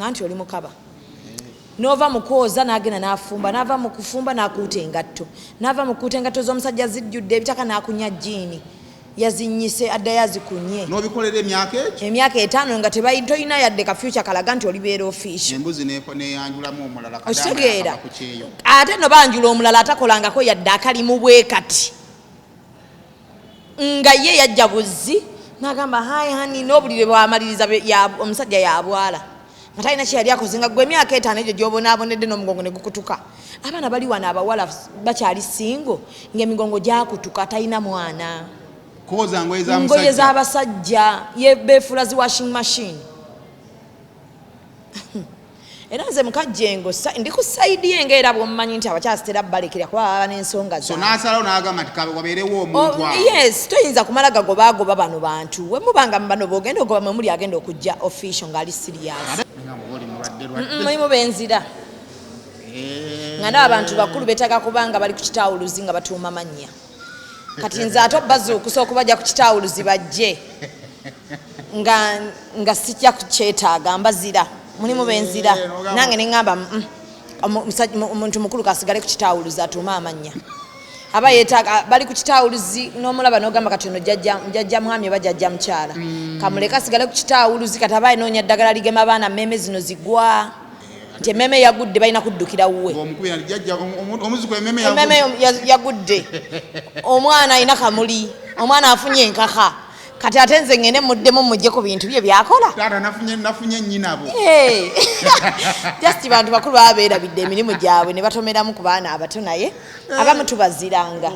Anti oli mukaba. Nova mukoza nagenda nafumba, nava mukufumba nakuuta engatto. Nava mukuuta engatto z'omusajja zijjudde ebitaka nakunya jjiini. Yazinyise adda yazikunye. N'obikolera emyaka eki? Emyaka 5 nga toyina yadde ka future kalaga nti olibeera official. Embuzi neyanjulamu omulala kadamba kucheyo. Ate no banjula omulala atakolangako yadde akali mu bwe kati. Nga ye yajja buzzi nagamba hai hani n'obulire bwamaliriza omusajja yabwala. Matalina ki yali akoze nga gwe emyaka 5 egyo gy'obonaabonedde n'omugongo ne gukutuka. Abaana bali wano abawala bakyali singo ng'emigongo gyakutuka talina mwana. Koza ngoye z'abasajja beefula zi washing machine. Era nze mukajjengo ndi ku sayidi ye ng'era bw'omumanyi nti abakyasitera balekera kuba baba n'ensonga zaabwe. So n'asalawo n'agamba nti kabe wabeerewo omuntu awo. Yes, toyinza kumala gagoba bano bantu. We mubanga bano b'ogenda ogoba mwe muli agenda okujja official ng'ali serious. Mulimu benzira. Nga n'abantu bakulu beetaaga kubanga bali ku kitawuluzi nga batuuma mannya. Kati nze ate bazuukusa okubajja ku kitawuluzi bajje. Nga sijja kukyetaaga mbazira. Mulimu benzira. Nange ne ngamba omuntu mukulu kasigale ku kitawuluzi atuuma amannya. Aba yeetaaga bali ku kitawuluzi n'omulaba n'ogamba kati ono jjajja mwami oba jjajja mukyala. Kamuleka asigale ku kitawuluzi kati aba anoonya eddagala ligema abaana mmeme zino zigwa. Nti emmeme yagudde balina kuddukira wuwe. Emmeme yagudde. Omwana alina kamuli. Omwana afunye enkaka. Kati ate nze ngende muddemu mujje ku bintu bye byakola. Taata nafunye nnyinabo. Just bantu bakulu babeerabidde emirimu gyabwe ne batomeramu ku baana abato naye abamu tubaziranga.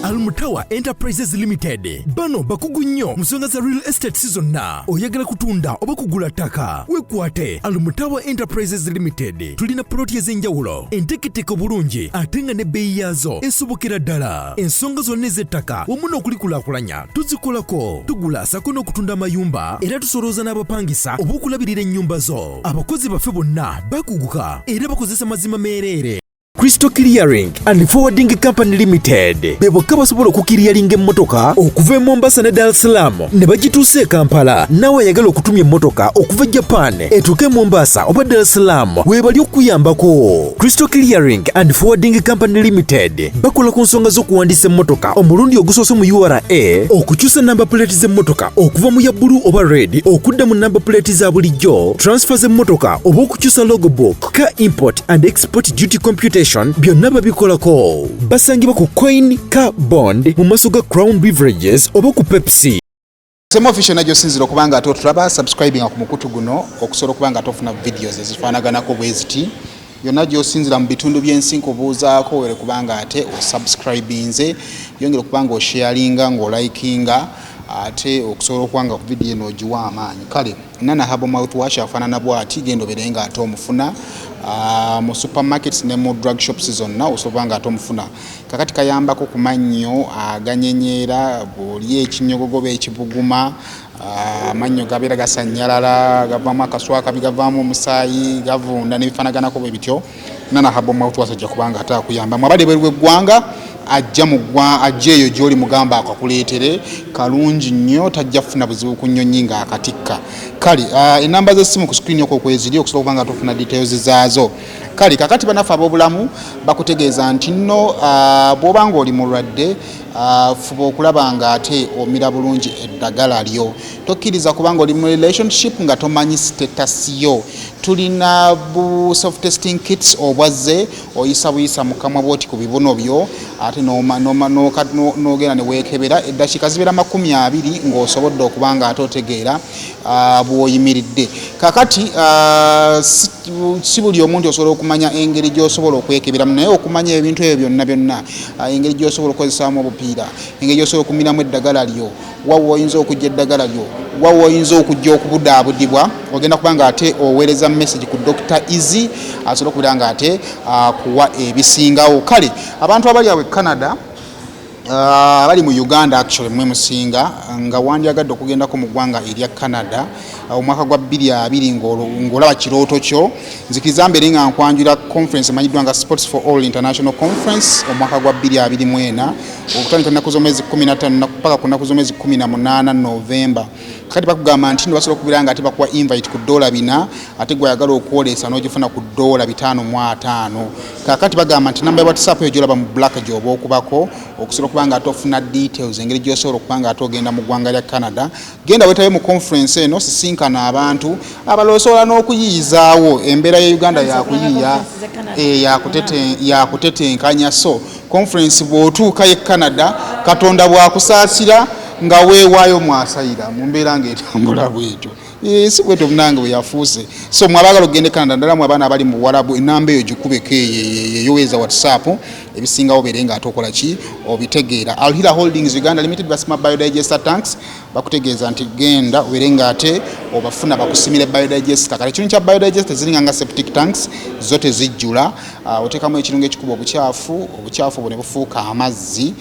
Alabudde Enterprises Limited bano bakugu nnyo musonga za real estate season na oyagala kutunda oba kugula ttaka wekwate Alabudde Enterprises Limited tulina ploti ez'enjawulo enteketeko bulungi ate nga n'ebbeeyi yaazo esobokera ddala ensonga zonna ez'ettaka wamu n'okulikulaakulanya tuzikolako tugula sako n'okutunda amayumba era tusolooza n'abapangisa oba okulabirira ennyumba zo abakozi baffe bonna bakuguka era bakozesa mazima meereere. Crystal Clearing and Forwarding Company Limited bebokka basobola okukiriyalinga emmotoka okuva e Mombasa ne Dar es Salaam ne bagituusa e Kampala nawe ayagala okutumya emmotoka okuva Japan etuuke Mombasa oba Dar es Salaam weebali okuyambako. Crystal Clearing and Forwarding Company Limited bakola ku nsonga z'okuwandiisa emmotoka omulundi ogusoose mu URA okukyusa namba plate z'emmotoka okuva mu ya bbulu oba red okudda mu namba plate za bulijjo transfer z'emmotoka oba okukyusa logbook car import and export duty computation byonna babikolako. Basangibwa ku Coin Car Bond mu maaso ga Crown Beverages oba ku Pepsi. Sema official najjo sinzira okubanga ate otulaba subscribing ku mukutu guno okusobola okubanga ate ofuna videos ezifaanaganako bweziti byonna gy'osinzira mu bitundu by'ensi nkubuuzaako were kubanga ate osubscribinze yongera okubanga osharinga ng'olikinga ate okusobola okubanga ku video eno ogiwa amaanyi. Kale nana habo mouthwash afaanana bw'ati genda obeere nga ate omufuna mu supermarkets ne mu drug shops zonna osobola nga ate omufuna. Kakati kayambako ku mannyo aganyenyeera bw'oli ekinyogogo oba ekibuguma amannyo gabeera gasanyalala gavaamu akaswaka bigavaamu omusaayi gavunda n'ebifaanaganako bwe bityo nana habo mouthwash ajja kubanga ate akuyamba. Mwabadde bweru bw'eggwanga ajja eyo gy'oli mugamba akakuleetere kalungi nnyo tajja kufuna buzibu ku nnyonyi ng'akatikka. Kale enamba z'essimu ku screen okwo kweziri okusobola okubanga tofuna details zaazo. Kale kakati banaffe ab'obulamu bakutegeeza nti nno bw'oba ng'oli mulwadde fuba okulaba nga ate omira bulungi eddagala lyo. Tokkiriza kubanga oli mu relationship nga tomanyi status yo. Tulina bu self testing kits obwazze oyisa buyisa mu kamwa bwoti ku bibuno byo ate n'ogenda ne weekebera eddakiika zibeera 20 ng'osobodde okubanga ate otegeera bw'oyimiridde. Kakati si buli omuntu osobola okumanya engeri gy'osobola okwekeberamu naye okumanya ebintu ebyo byonna engeri gy'osobola okukozesaamu obupiira engeri gy'osobola okumiramu eddagala lyo wawe oyinza okujja eddagala lyo wawe oyinza okujja okubudaabudibwa ogenda kubanga ate oweereza message ku Dr. Easy asobola okubeera nga ate kuwa ebisingawo. Kale abantu abali awe Canada bali mu Uganda actually mwe musinga nga wandyagadde okugendako mu ggwanga erya Canada omwaka gwa 2020 ng'olaba kirooto kyo nzikiriza mbere nga nkwanjula conference emanyiddwa nga Sports for All International Conference omwaka gwa 2024 okutandika ennaku z'omwezi 15 paka ku nnaku z'omwezi 18 November. Kati bakugamba nti basobola okubira nga ate bakuwa invite ku $4 ate gwayagala okwolesa n'ogifuna ku $555. Kakati bagamba nti namba ya WhatsApp eyo gyolaba mu black gy'oba okubako okusobola okuba nga ate ofuna details engeri gy'osobola okuba nga ate ogenda mu ggwanga lya Canada. Genda weetabe mu conference eno sisinkana abantu abalala osobola n'okuyiyizaawo embeera ya Uganda yakuyiiya yakutetenkanya. So conference bw'otuuka ye Canada Katonda bw'akusaasira nga weewaayo mwasayira mu mbeera ng'etambula bwetyo. Si bwetyo munange bwe yafuuse. So mwabagala okugenda Canada ddala mu abaana abali mu Buwarabu enamba eyo gikubeko eyoweza WhatsApp ebisingawo beere nga ate okola ki obitegeera. Alhira Holdings Uganda Limited basima biodigester tanks bakutegeeza nti genda obeere nga ate obafuna bakusimire biodigester. Kale ekintu kya biodigester ziringa nga septic tanks zo tezijjula. Oteekamu ekirungo ekikuba obucaafu obwo ne bufuuka amazzi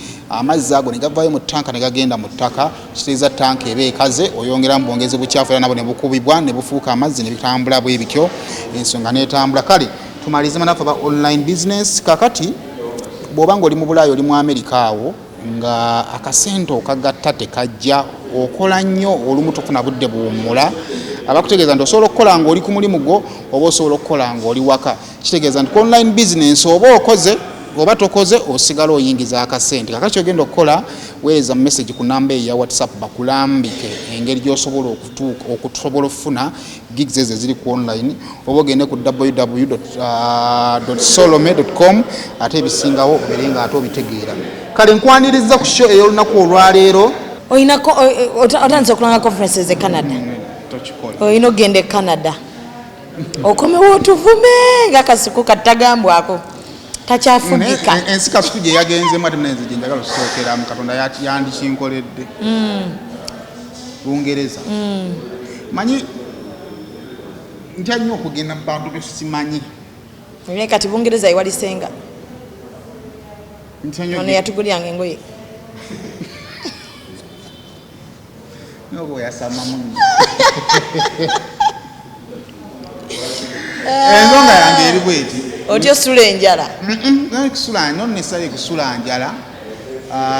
ago ne gavaayo mu tanka ne gagenda mu ttaka kitegeeza tanka eba ekaze oyongeramu bwongezi bucaafu era nabo ne bukubibwa ne bufuuka amazzi ne bitambula bwe bityo ensonga n'etambula. Kale tumalize manafu ba online business. Kakati bw'oba nga oli mu Bulaaya oli mu Amerika awo nga akasente okagatta tekajja okola nnyo olumu tofuna budde buwummula abakutegeeza nti osobola okukola ng'oli ku mulimu gwo oba osobola okukola ng'oli waka. Kitegeeza nti online business oba okoze oba tokoze osigala oyingiza akasente. Kakati ogenda okukola weeza message ku namba ya WhatsApp bakulambike engeri gy'osobola okusobola okufuna gigs ezo ziri ku online oba ogende ku www.solome.com ate ebisingawo obeere nga ate obitegeera. Kale nkwaniriza ku show ey'olunaku olwaleero. Otandise okulanga conferences e Canada. Oyina ogenda e Canada okomewo otuvume nga kasuku katagambwako takyafugika. Ensi kasuku gye yagenzemu ate munenzi gye njagala okusookeramu Katonda yandikinkoledde. Bungereza manyi ntya nnyo okugenda mu bantu bye simanyi. Kati Bungereza ewalisenga ono yatugulyanga engoye nobo yasama munno. Ensonga yange eri bweti otyo sula enjala kusula no nesale kusula njala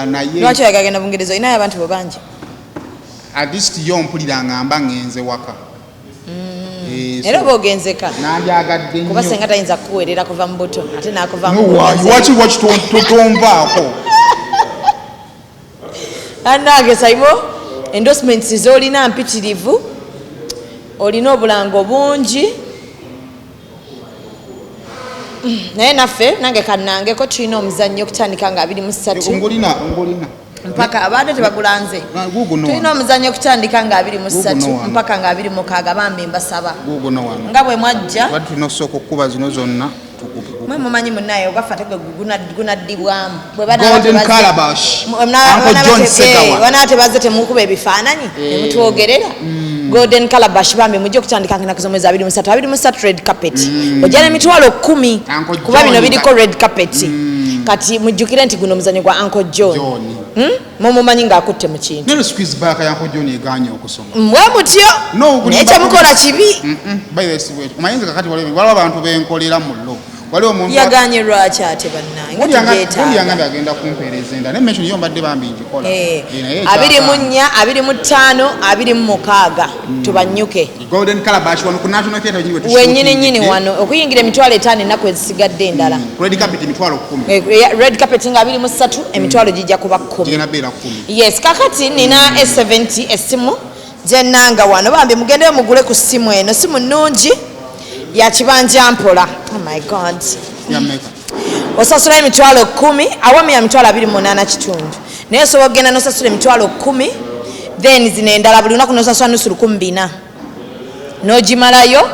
naye lwaki yagagenda Bungereza oyinayo abantu bo bangi at least yo mpulira ngamba ngenze waka. Era oba ogenzeka nandyagadde nnyo kuba senga tayinza kukuweerera kuva mu buto ate n'akuva waki totombaako annange Saibo endorsements z'olina mpitirivu olina obulango bungi naye naffe nange kannangeko tulina omuzannyo okutandika nga 23 ngolina mpaka abadde tebagulanze tulina omuzannyo okutandika nga 23 mpaka nga 26 bambi mbasaba nga bwe mwajja tulina okusooka okukuba zino zonna mwe mumanyi munnaye obafa tegwe gunaddibwamu bwana tebaze temukuba ebifaananyi nemutwogerera Golden Calabash bambi mujje okutandika ennaku z'omwezi 23 red carpet ojja n'emitwalo 10 kuba bino biriko red carpet kati mujjukire nti guno omuzannyo gwa Uncle John mumumanyi ng'akutte mu kintu nero squeeze back ya Uncle John eganye okusoma mwe mutyo naye kyemukola kibi omanyiza kakati waliwo abantu benkolera mu lo waliwo omuntu yaganye lwaki ate bannange nga agenda kumpeereza enda naye mention yo mbadde bambi njikola 24 25 26 tubanyuke Golden Calabash wano ku National Theatre wennyini wano okuyingira emitwalo 5 ennaku ezisigadde endala red carpet emitwalo 10 red carpet nga 23 emitwalo gijja kuba 10 yes kakati nina S70 essimu gyennanga wano bambi mugendeyo mugule ku ssimu eno simu nnungi ya kibanja mpola. Oh my God. Osasula emitwalo 10 awamu ya mitwalo 28 kitundu naye sobola okugenda nosasula emitwalo 10 then zino endala buli lunaku nosasula nusu 14 n'ogimalayo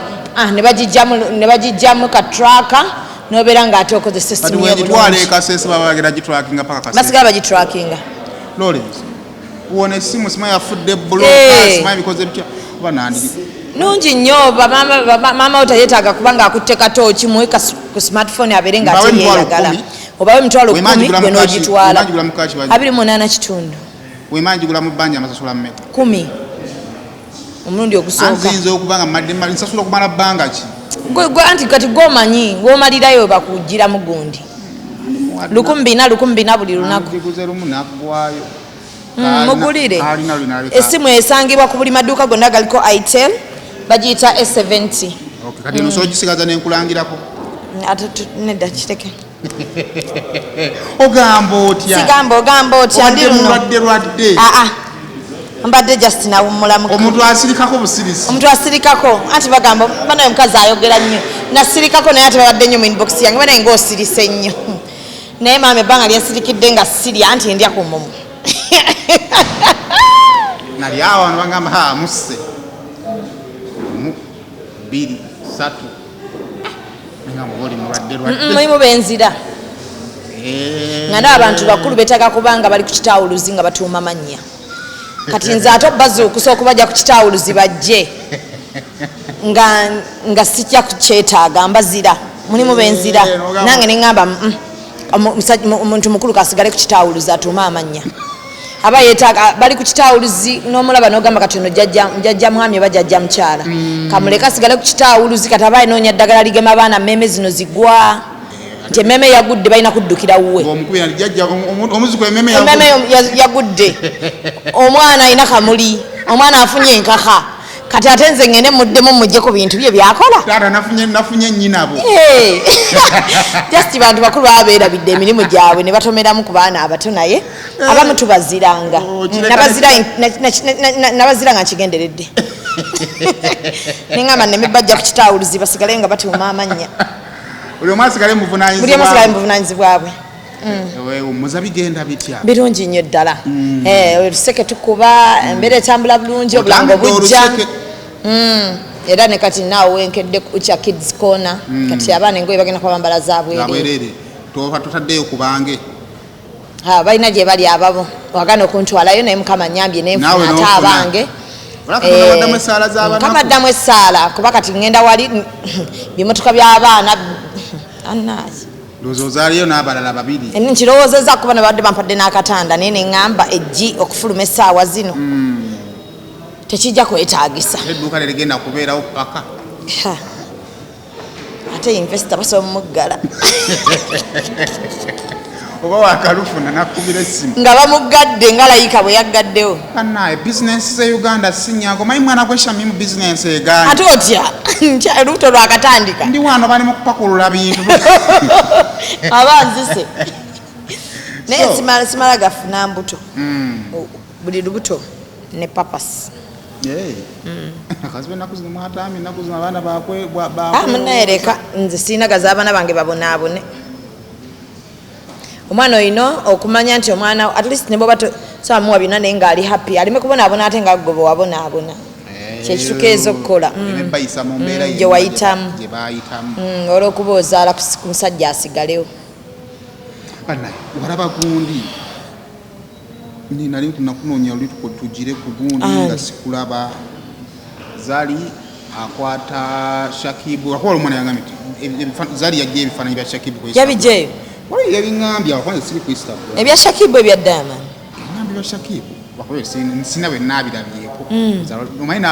ne bagijjamu katraka nobeera ng'ate okoze system basigala bagitrackinga uwona essimu sima yafudde bbulu sima ebikoze bitya kuba nandi nungi nnyo maama otayetaaga kubanga akutte katooki muwe ku smartphone abeere nga ate yeeyagala obawe emitwalo 10 gwe n'ogitwala 28 kitundu wemanyi gula mu bbanja amasasula mmeka 10 omulundi ogusooka nzinze okubanga madde nsasula okumala bbanga ki anti kati gwomanyi ng'omalirayo bakugiramu gundi 1,400 buli lunaku mugulire essimu esangibwa ku buli maduuka gonna galiko itel bagiyita S70 kati nosobola gisigaza nenkulangirako nedda kiteke ogamba otya ndi luno lwadde mbadde just nawummulamu omuntu asirikako busirisi omuntu asirikako anti bagamba banaye omukazi ayogera nnyo nasirikako naye ate babadde nnyo mu inbox yange banaye ng'osirise nnyo naye maama ebbanga lyensirikidde nga sirya anti ndya ku mumu nali awo wano bagamba musse 2 3 mulimu benzira nga naye abantu bakulu beetaaga kubanga bali ku kitawuluzi nga batuuma mannya kati nze ate bazuukusa okubajja ku kitawuluzi bajje nga sijja kukyetaaga mbazira mulimu benzira nange neŋŋamba omuntu mukulu kasigale ku kitawuluzi atuuma amannya aba yeetaaga bali ku kitawuluzi n'omulaba n'ogamba kati ono jjajja mwami oba jjajja mukyala kamuleka asigale ku kitawuluzi kati aba enoonya ddagala ligema abaana mmeeme zino zigwa nti emmeeme yagudde balina kuddukira wuwe emmeeme yagudde omwana alina kamuli omwana afunye enkaka kati ate nze ngende muddemu mujje ku bintu bye byakola nafunye nnyinabo just bantu bakulu baba beerabidde emirimu gyabwe ne batomeramu ku baana abato naye abamu tubaziranga nabazira nga nkigenderedde neŋŋamba neme bajja ku kitawuluzi basigale nga batuuma amannya buli omu asigale mu buvunanyizibwabwe muza bigenda bitya birungi nnyo ddala oluseke tukuba embeera etambula bulungi obulango bujja era ne kati naawe wenkedde kya kids corner kati abaana engoye bagenda kubambala zabwerere totaddeyo kubange balina gye bali ababo wagana okuntwalayo naye mukama nyambye nenfuna ate abange mukama addamu essaala kuba kati ngenda wali bimotoka by'abaana anaazi lozozaliyo n'abalala babiri nkirowoozezza kuba ne badde bampadde n'akatanda naye neŋŋamba ejji okufuluma essaawa zino tekijja kwetaagisa edduuka leligenda kubeerawo paka ate invesita basobola mumuggala oba wakalufuna nakubira essimu nga bamuggadde nga layika bwe yaggaddewo banaye bizinensi ze uganda sinyango manyi mwana gweshami mu bizinensi eganda ate otya lubuto lwakatandika ndi wano bali mu kupakulula bintu abanzise naye simala gafuna mbuto buli lubuto ne papasi munayereka nze sirina gaza abaana bange babonaabone omwana oyino okumanya nti omwana at least neboba samuwa byonna naye ngaali happy alime kubonaabona ate nga gobe wabonaabona kyekitukeeza okukola gye wayitamu olwokuba ozaala ku musajja asigalewo walaba gundi nali nakunoonya luli tugire ku gundi nga sikulaba zali akwata shakibu akola omwana yangambye zali yajja ebifaananyi bya shakibu yabijeyo yabiŋambye akwanja siri ku Instagram ebya shakibu ebya diamond eŋambye bya shakibu sina bwe naabirabyeko omanyi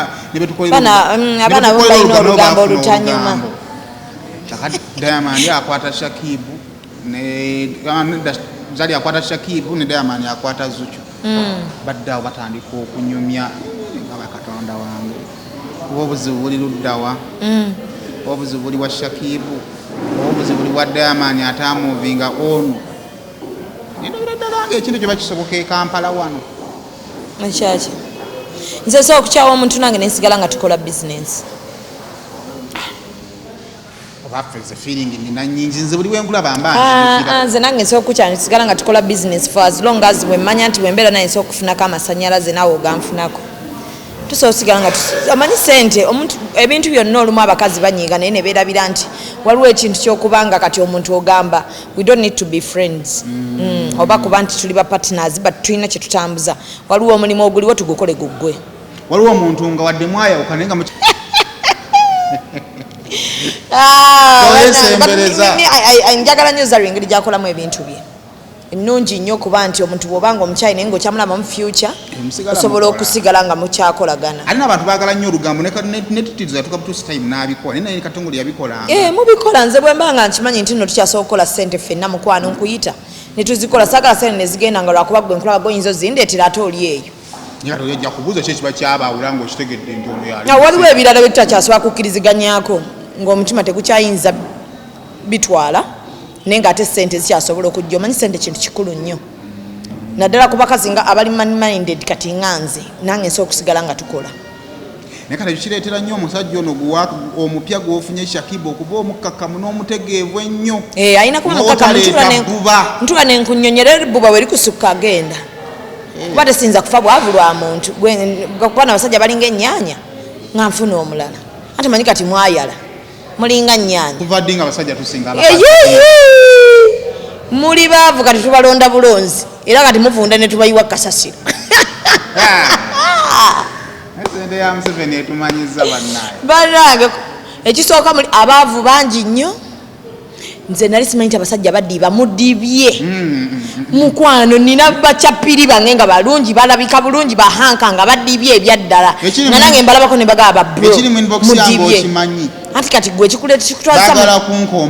abaana bo balina olugambo olutanyuma diamond akwata shakibu zali akwata shakibu ne diamond akwata zucu badde awo batandika okunyumya nga bakatonda wange oba obuzibu buli luddawa oba obuzibu buli wa shakibu oba obuzibu buli wa diamond atamuvinga ono nendabira ddala nga ekintu kyoba kisoboka e Kampala wano ekyaki nze sobola okukyawa omuntu nange nensigala nga tukola bizinensi nze nange nsobola okukyala nsigala nga tukola bizinensi for as long as bwemmanya nti bwembeera naye nsobola okufunako amasanyalaze naawe oganfunako tusobola osigala nga amanyi sente omuntu ebintu byonna olumu abakazi banyiiga naye ne beerabira nti waliwo ekintu kyokubanga kati omuntu ogamba we don't need to be friends oba kuba nti tuli ba partners but tulina kye tutambuza waliwo omulimu oguliwo tugukole guggwe waliwo omuntu nga wadde mwayawukana nga njagala nnyo zari engeri gyakolamu ebintu bye ennungi nnyo kuba nti omuntu bw'obanga omukyali naye ng'okyamulaba mu future osobola okusigala nga mukyakolagana. Alina abantu baagala nnyo olugambo ne tutiriza yatuka butuusi time n'abikola naye Katongole yabikolanga. Mubikola nze bwe mbanga nkimanyi nti nno tukyasobola okukola ssente ffenna mukwano nkuyita ne tuzikola saagala ssente ne zigenda nga lwakuba gwe nkulaba goyinza ozindeetera ate oli eyo. Naye ojja kubuuza ki ekiba kyabaawula ng'okitegedde nti ono yali. Waliwo ebirala bye tutakyasobola kukkiriziganyako ng'omutima tegukyayinza bitwala naye ng'ate ssente zikyasobola okujja. Omanyi ssente kintu kikulu nnyo naddala ku bakazi nga abali minded kati nga nze nange nsobola okusigala nga tukola. Naye kati kireetera nnyo omusajja ono omupya gw'ofunye Shakiba okuba omukkakkamu n'omutegeevu ennyo. Alina kuba mukkakkamu ntuba nenkunnyonnyera ebbuba bwe likusukka agenda. Kuba tesinza kufa bwavu lwa muntu kuba n'abasajja balinga ennyaanya nga nfuna omulala ate manyi kati mwayala mulinga nnyaanya. Kuva ddi nga abasajja tusinga muli baavu kati tubalonda bulonzi era kati muvunda ne tubayiwa kasasiro. Sente ya Museveni etumanyiza bannange ekisooka muli abaavu bangi nnyo. Nze nali simanyi nti abasajja baddiiba mudibye mukwano nina bakyapiri bange nga balungi balabika bulungi bahanka nga badibye ebyaddala nga nange mbalabako ne bagaba bro mudibye ati kati gwe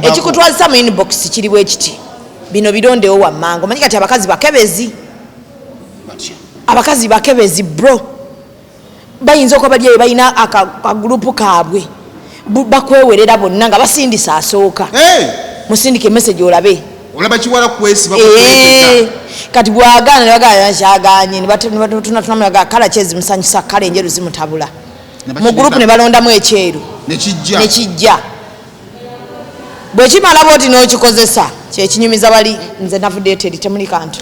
ekikutwazisa mu inbox kiri bwe kiti bino birondewo wammango manyi kati abakazi bakebezi bro bayinza okuba bali eyo balina akagurupu kaabwe bakwewerera bonna nga basindisa asooka musindike message olabe olaba kiwala kwesiba kati bwagaana ne bagala kyaganye tunamulaga kala kyezi musanyusa kala enjeru zimutabula mu gurupu ne balondamu ekyeru nekijja bwe kimala bwoti n'okikozesa kyekinyumiza bali nze navudde teri temuli kantu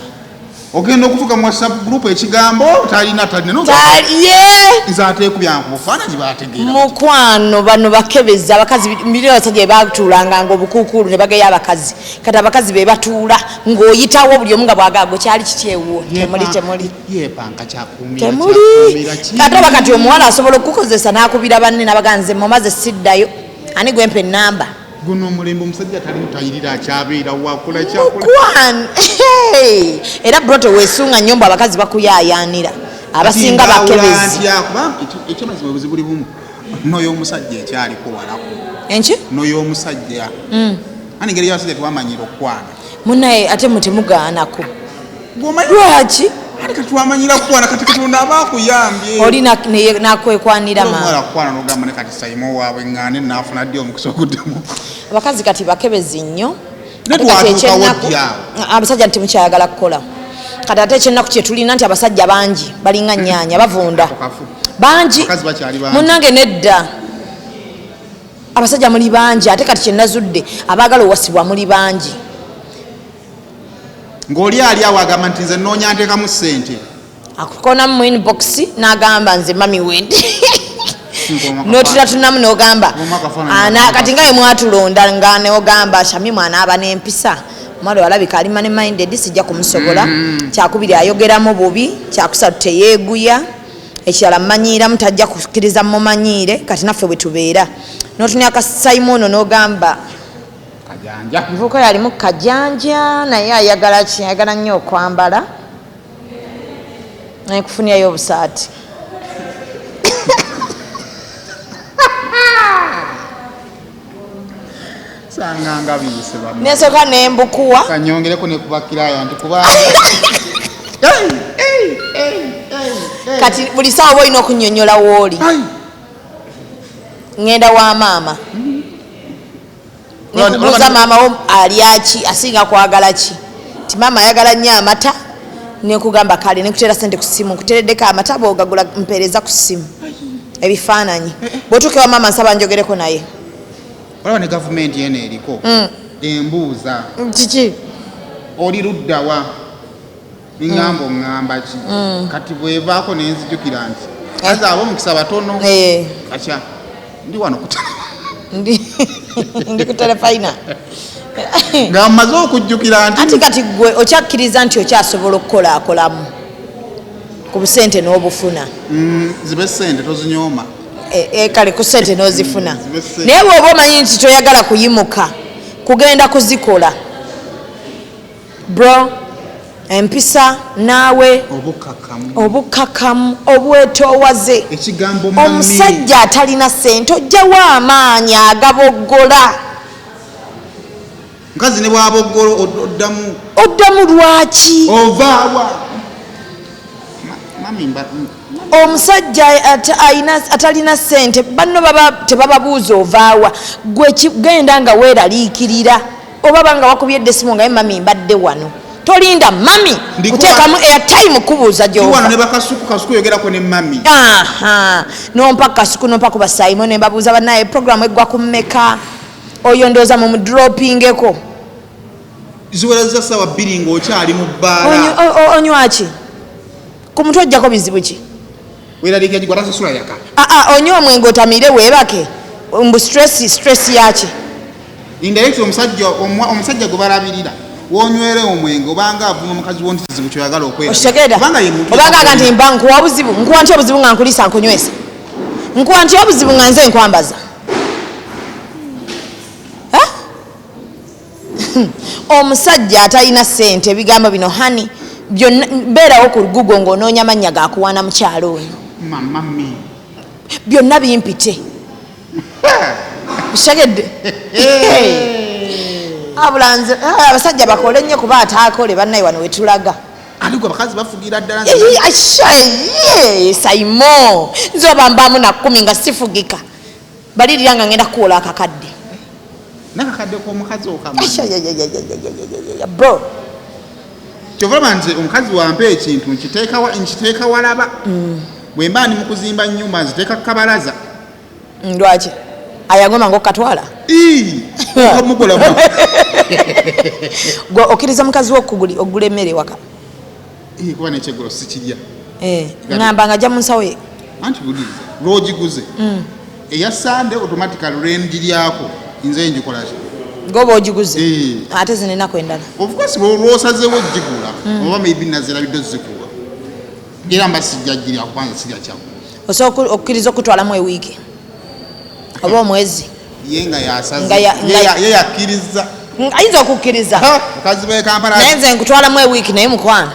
ogenda okutuuka mu WhatsApp group ekigambo talina nzaateekubyanku bufaananyi baategeera mukwano bano bakebeza abakazi mbiri abasajja batuulanga nga obukuukulu ne bagayo abakazi kati abakazi be batuula ng'oyitawo buli omu nga bwagaago kyali kityewo temuli ate oba kati omuwala asobola okukozesa n'akubira banne n'abaganze mumaze siddayo ani gwempa ennamba guno omulembe omusajja tali mutayirira akyabeera wakula era broto weesunga nnyo mbu abakazi bakuyaayaanira abasinga bakebezi ekyamazima obuzibu buli bumu noyo omusajja ekyaliko walako enki noyo omusajja ani ngeri y'abasajja twamanyira okukwana munnaye ate mutemugaanako lwaki twamanyira kukwana kati Katonda abaakuyambye oli nakwekwanira maama kukwana n'ogamba ne kati sayimo waabwe ŋŋaane naafuna ddi omukisa oguddemu abakazi kati bakebezi nnyo abasajja temukyayagala kukola kati ate ekyennaku kyetulina nti abasajja bangi balinga nnyaanya bavunda bangi munnange nedda abasajja muli bangi ate kati kyenazudde abaagala owasibwa muli bangi ng'oli ali awo agamba nti nze nnoonya nteekamu ssente akukonamu mu inbox n'agamba nze mami wendi n'otunatunamu n'ogamba kati nga bwe mwatulonda nga neogamba Shamimu anaaba n'empisa omwala walabika alima ne minded sijja kumusobola kyakubiri ayogeramu bubi kyakusatu teyeeguya ekirala mmanyiiramu tajja kukkiriza mmumanyiire kati naffe bwe tubeera n'otunyaka Simon n'ogamba nvuko yalimu kajanja naye ayagala nnyo okwambala naye kufunyayo obusaati sanganga biyise bamwe nesoka nembukuwa kanyongereko ne kubakiraya nti kubanga kati buli sawa boyina okunnyonnyola wooli ngenda wa maama nekubuuza maama wo alyaki asinga kwagala ki ti maama ayagala nnyo amata nekugamba kale nekutera sente ku ssimu nkutereddeko amata boogagula mpeereza ku ssimu ebifaananyi bwotuukewa maama nsaba njogereko naye olaba ne gavumenti yena eriko embuuza kiki oli luddawa niŋŋamba oŋŋamba ki kati bwevaako nenzijukira nti aze ab'omukisa batono katya ndi wano ndi ku telefayina nga mmaze okujjukira nti ati kati gwe okyakkiriza nti okyasobola okukolakolamu ku busente n'obufuna zibe sente tozinyooma kale ku sente n'ozifuna naye bw'oba omanyi nti toyagala kuyimuka kugenda kuzikola bro empisa naawe obukakamu obwetoowaze omusajja atalina ssente ojjawo amaanyi agaboggola nkazi ne bwaboggolo oddamu lwaki ovaawa omusajja atalina ssente banno tebababuuza ovaawa gwe genda nga weeraliikirira oba banga wakubye edesimu nga ye mami mbadde wano tolinda mami kuteekamu airtime kubuuza gy'ova ne bakasuku yogerako ne mami nompa kasuku nompa ku basayimo ne mbabuuza bannaye programu eggwa ku mmeka oyo ndooza mu mudropingeko ziwera za ssaawa 2 ng'okyali mu bbaala onywaki ku mutwe ojjako bizibu ki weeraliikira gigwa tasasula yaka onywa omwenge otamiire weebake mbu stress yaki indirect omusajja gwe balabirira wonywere omwenge obanga avuma omukazi wo nti kizibu kyoyagala okweraobanga nti mba nkuwa buzibu nkuwa nti obuzibu nga nkulisa nkunywesa nkuwa nti obuzibu nga nze nkwambaza omusajja atalina ssente ebigambo bino hani mbeerawo ku lugugo ng'onoonya mannya gakuwaana mukyalo oyo byonna bimpite bisegedde abulanze abasajja bakole nnyo kuba ataakole bannaye wano wetulaga aligwe abakazi bafugira ddala saimo nze oba mbaamu na 10 nga sifugika balirira nga ngenda kukola akakadde nakakadde k'omukazi okamu bro kyovalaba nti omukazi wampe ekintu nkiteeka walaba bwe mba ndi mu kuzimba nnyumba nziteeka kukabalaza lwaki ayagoma ng'okatwala gwe okkiriza mukazi wo okugula emmere waka kuba nekyeggulo sikirya ngamba nga ajja mu nsawo ye anti buliza lwogiguze eya sande automatically lwenjiryako nze njikolaki goba ogiguze ate zino ennaku endala of course lwosazeewo gigula oba maybe nazirabidde zikuwa era mba sijjagirya kubanza sirya kyamu osobola okukkiriza okutwalamu ewiiki oba omwezi ye nga yasaze ye yakkiriza ayinza okukkiriza mukazi we Kampala naye nze nkutwalamu ewiiki naye mukwano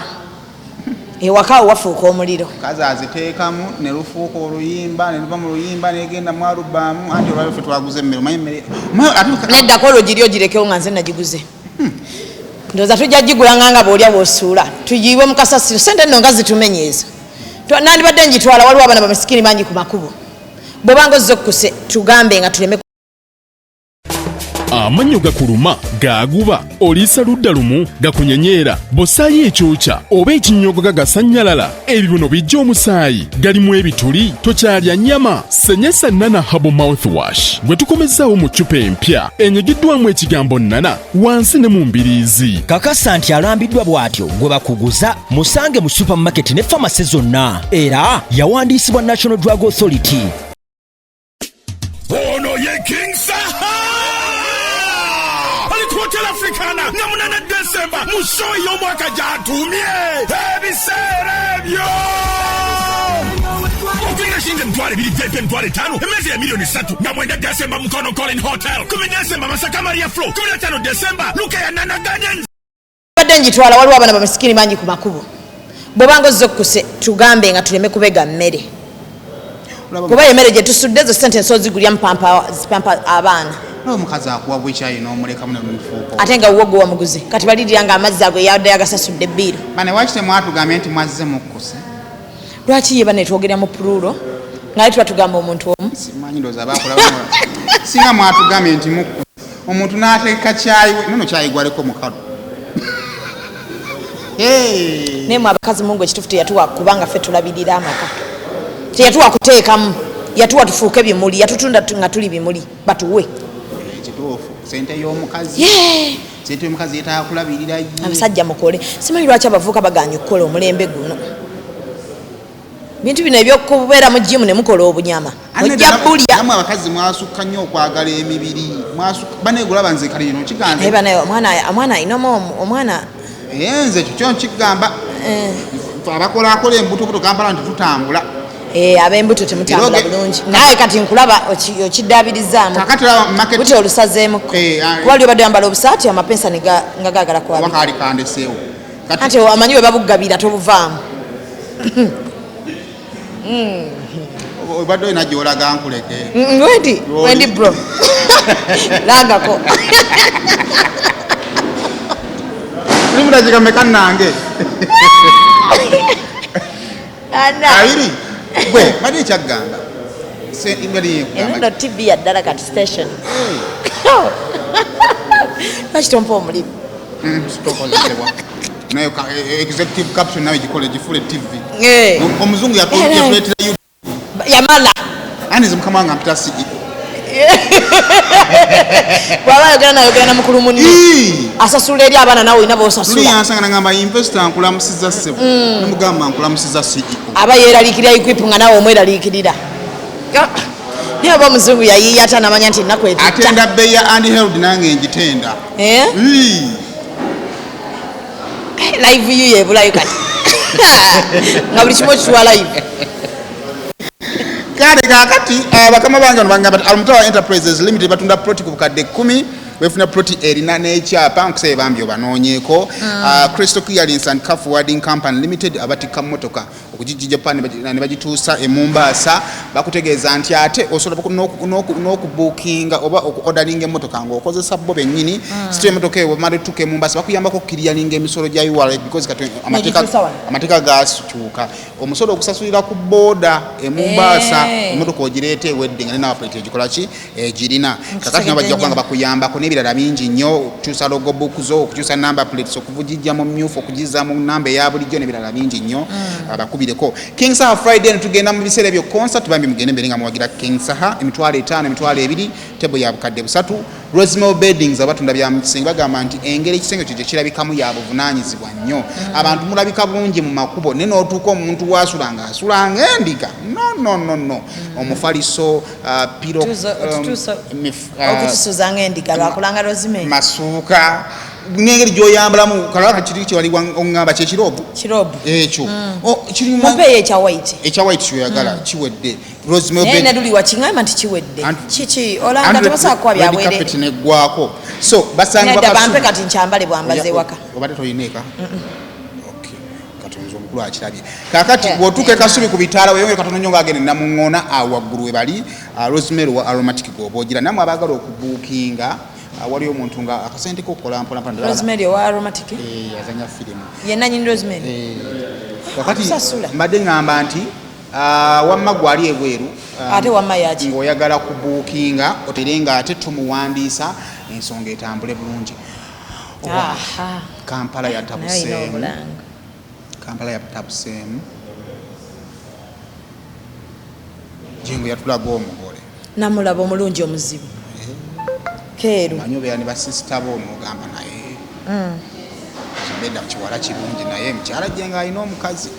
ewaka wafuuka omuliro mukazi aziteekamu ne lufuuka oluyimba ne luva mu luyimba negenda mu alubaamu anti olwaliro ffe twaguze emmere omanyi emmere neddako olwo giri ogirekewo nga nze nagiguze ndowooza tujja gigula nga bw'olya bw'osuula tugiibwe mu kasasiro sente nno nga zitumenyeeza nandibadde njitwala waliwo abaana bamasikini bangi ku makubo bw'obanga ozze okkuse tugambe nga tuleme amannyo gakuluma gaaguba oliisa ludda lumu gakunyenyeera bw'ossaayo ekyokya oba ekinyogo gagasanyalala ebibuno bijja omusaayi galimu ebituli tokyalya nnyama senyesa nana habo mouthwash gwe tukomezzaawo mu ccupa empya enyigiddwamu ekigambo nana wansi ne mu mbiriizi kakasa nti alambiddwa bw'atyo gwe bakuguza musange mu supermarket ne famasi zonna era yawandiisibwa National Drug Authority. ono ye King Saha Hotel Africana na munana December mushow y'omwaka gyatumye ebiseera ebyo okwinashinga emitwalo 2 emitwalo 5 emezi ya milioni 3 na mwenda December mukono Colin Hotel 10 December Masaka Maria Flow 15 December Luka ya Nana Gardens badde njitwala waliwo abaana bamasikini bangi ku makubo bw'obanga ozze okkuse tugambe nga tuleme kubega mmere kuba emmere gye tusudde zo sente nso zigulya mpampa abaana omukazi akuwa bwekyayi n'omulekamu nemufuuko ate nga wuwo gwe wamuguze kati balirira nga amazzi ago yadde yagasasudde ebbiiro bane waki temwatugambye nti mwazze mukkuse lwaki ye bane twogera mu pululo ngaye tuba tugamba omuntu omu simanyi ndowooza baakolamu singa mwatugambye nti mukkuse omuntu n'ateeka kyayi we nono kyayi gwaleko mukalu naye mwe abakazi mungu ekitufu teyatuwa kubanga ffe tulabirira amaka teyatuwa kuteekamu yatuwa tufuuke bimuli yatutunda nga tuli bimuli batuwe kituufu sente y'omukazi sente y'omukazi yeetaaga kulabirira abasajja mukole simanyi lwaki abavuuka baganya okukola omulembe guno bintu bino ebyokubeera mu jimu ne mukola obunyama ojja bulya namwe abakazi mwasukka nnyo okwagala emibiri baneegulaba nze kale ino kiganze omwana ayinamu omwana nze ekyo kyo nkigamba abakola embuto Kampala nti tutambula ab'embuto temutambula bulungi naye kati nkulaba okiddaabirizzaamu buti olusazeemuko kuba lyo badde yambala obusaati amapensa nga gaagala kwabakaali kandeseewo ate amanyi bwe babugabira tobuvaamu obadde olina gy'olaga nkuleke wendi bro langako nimulagigameka nange abiri gwe bali ekyagamba eno tv yaddala kati station bakitompa omulimu nayo executive caption nayo gikole gifule tv omuzungu yatuletera yamala anize mukama wange ampita sigi bwaba ayogera na mukulu munne asasula eri abaana nawe olina bosasula yansanga nagamba investor nkulamusiza ssebo nemugamba nkulamusiza sigi aba yeraliikirira equip nga nawe omweraliikirira naye oba omuzungu yayiiya ate namanya nti nakwetutta atenda bbeeyi ya andheld nange ngitenda live yu yebulayo kati nga buli kimu okitwa live kale kakati bakama bange bangamba Alabudde Enterprises Limited batunda proti ku bukadde 10 wefuna proti erina n'ekyapa nkusebe bambi obanoonyeeko Crystal Clearance and Car Forwarding Company Limited abatika mmotoka okugijja Japan ne bagituusa e Mombasa bakutegeeza nti ate osobola n'okubuukinga oba okuodaringa emmotoka ng'okozesa bo bennyini sito emmotoka eyo bamala tutuuka e Mombasa bakuyambako okukiriyalinga emisolo gya URL because kati amateeka gaasukyuka omusolo okusasulira ku booda e Mombasa emmotoka ogireeta ewedde nga nenawaplate egikola ki egirina kakati nabo bajja kubanga bakuyambako n'ebirala bingi nnyo okukyusa logo book zo okukyusa number plates okuvugijja mu myufu okugizaamu namba eya bulijjo n'ebirala bingi nnyo bakubireko King Saha Friday tugenda mu biseera ebyo concert bambi mugende mbere nga muwagira King Saha emitwalo 5 emitwalo 2 tebo ya bukadde 3 Rosemary Beddings abatunda bya mukisenge bagamba nti engeri ekisenge kyo kirabikamu ya buvunaanyizibwa nnyo abantu mulabika bulungi mu makubo ne n'otuuka omuntu wasulanga asulanga endiga no omufaliso piro okutusuzanga endiga lwakulanga Rosemary masuuka ngengeri gyoyambalamu kalaka kiri kiwaliwa ongamba kyekirobu ekyo kirimu mumpeeyo ekya white kyoyagala kiwedde Rosemary naye naduli wakingamba nti kiwedde kiki olanga tebasobola kuba byabwere carpet neggwako so basanga bampe kati nkyambale bwambaze waka obadde toyineeka katonzo omukulu akirabye kakati bw'otuuka ekasubi ku bitaala weyongere katono nnyo ng'agende namuŋŋoona waggulu we bali Rosemary wa aromatic g'oboogira namwe abaagala okubuukinga waliyo omuntu nga akasente kokukola mpolampola Rosemary wa aromatic yazanya firimu yenna nyini Rosemary kakati mbadde ŋŋamba nti wamma gwali ebweru ate wamma yaki ng'oyagala kubuukinga otere nga ate tumuwandiisa ensonga etambule bulungi Kampala yatabuseemu jingo yatulaga omugole namulaba omulungi omuzibu keeru manyobeera ne basisita bo n'ogamba naye zibedda mukiwala kirungi naye mukyala gye nga alina omukazi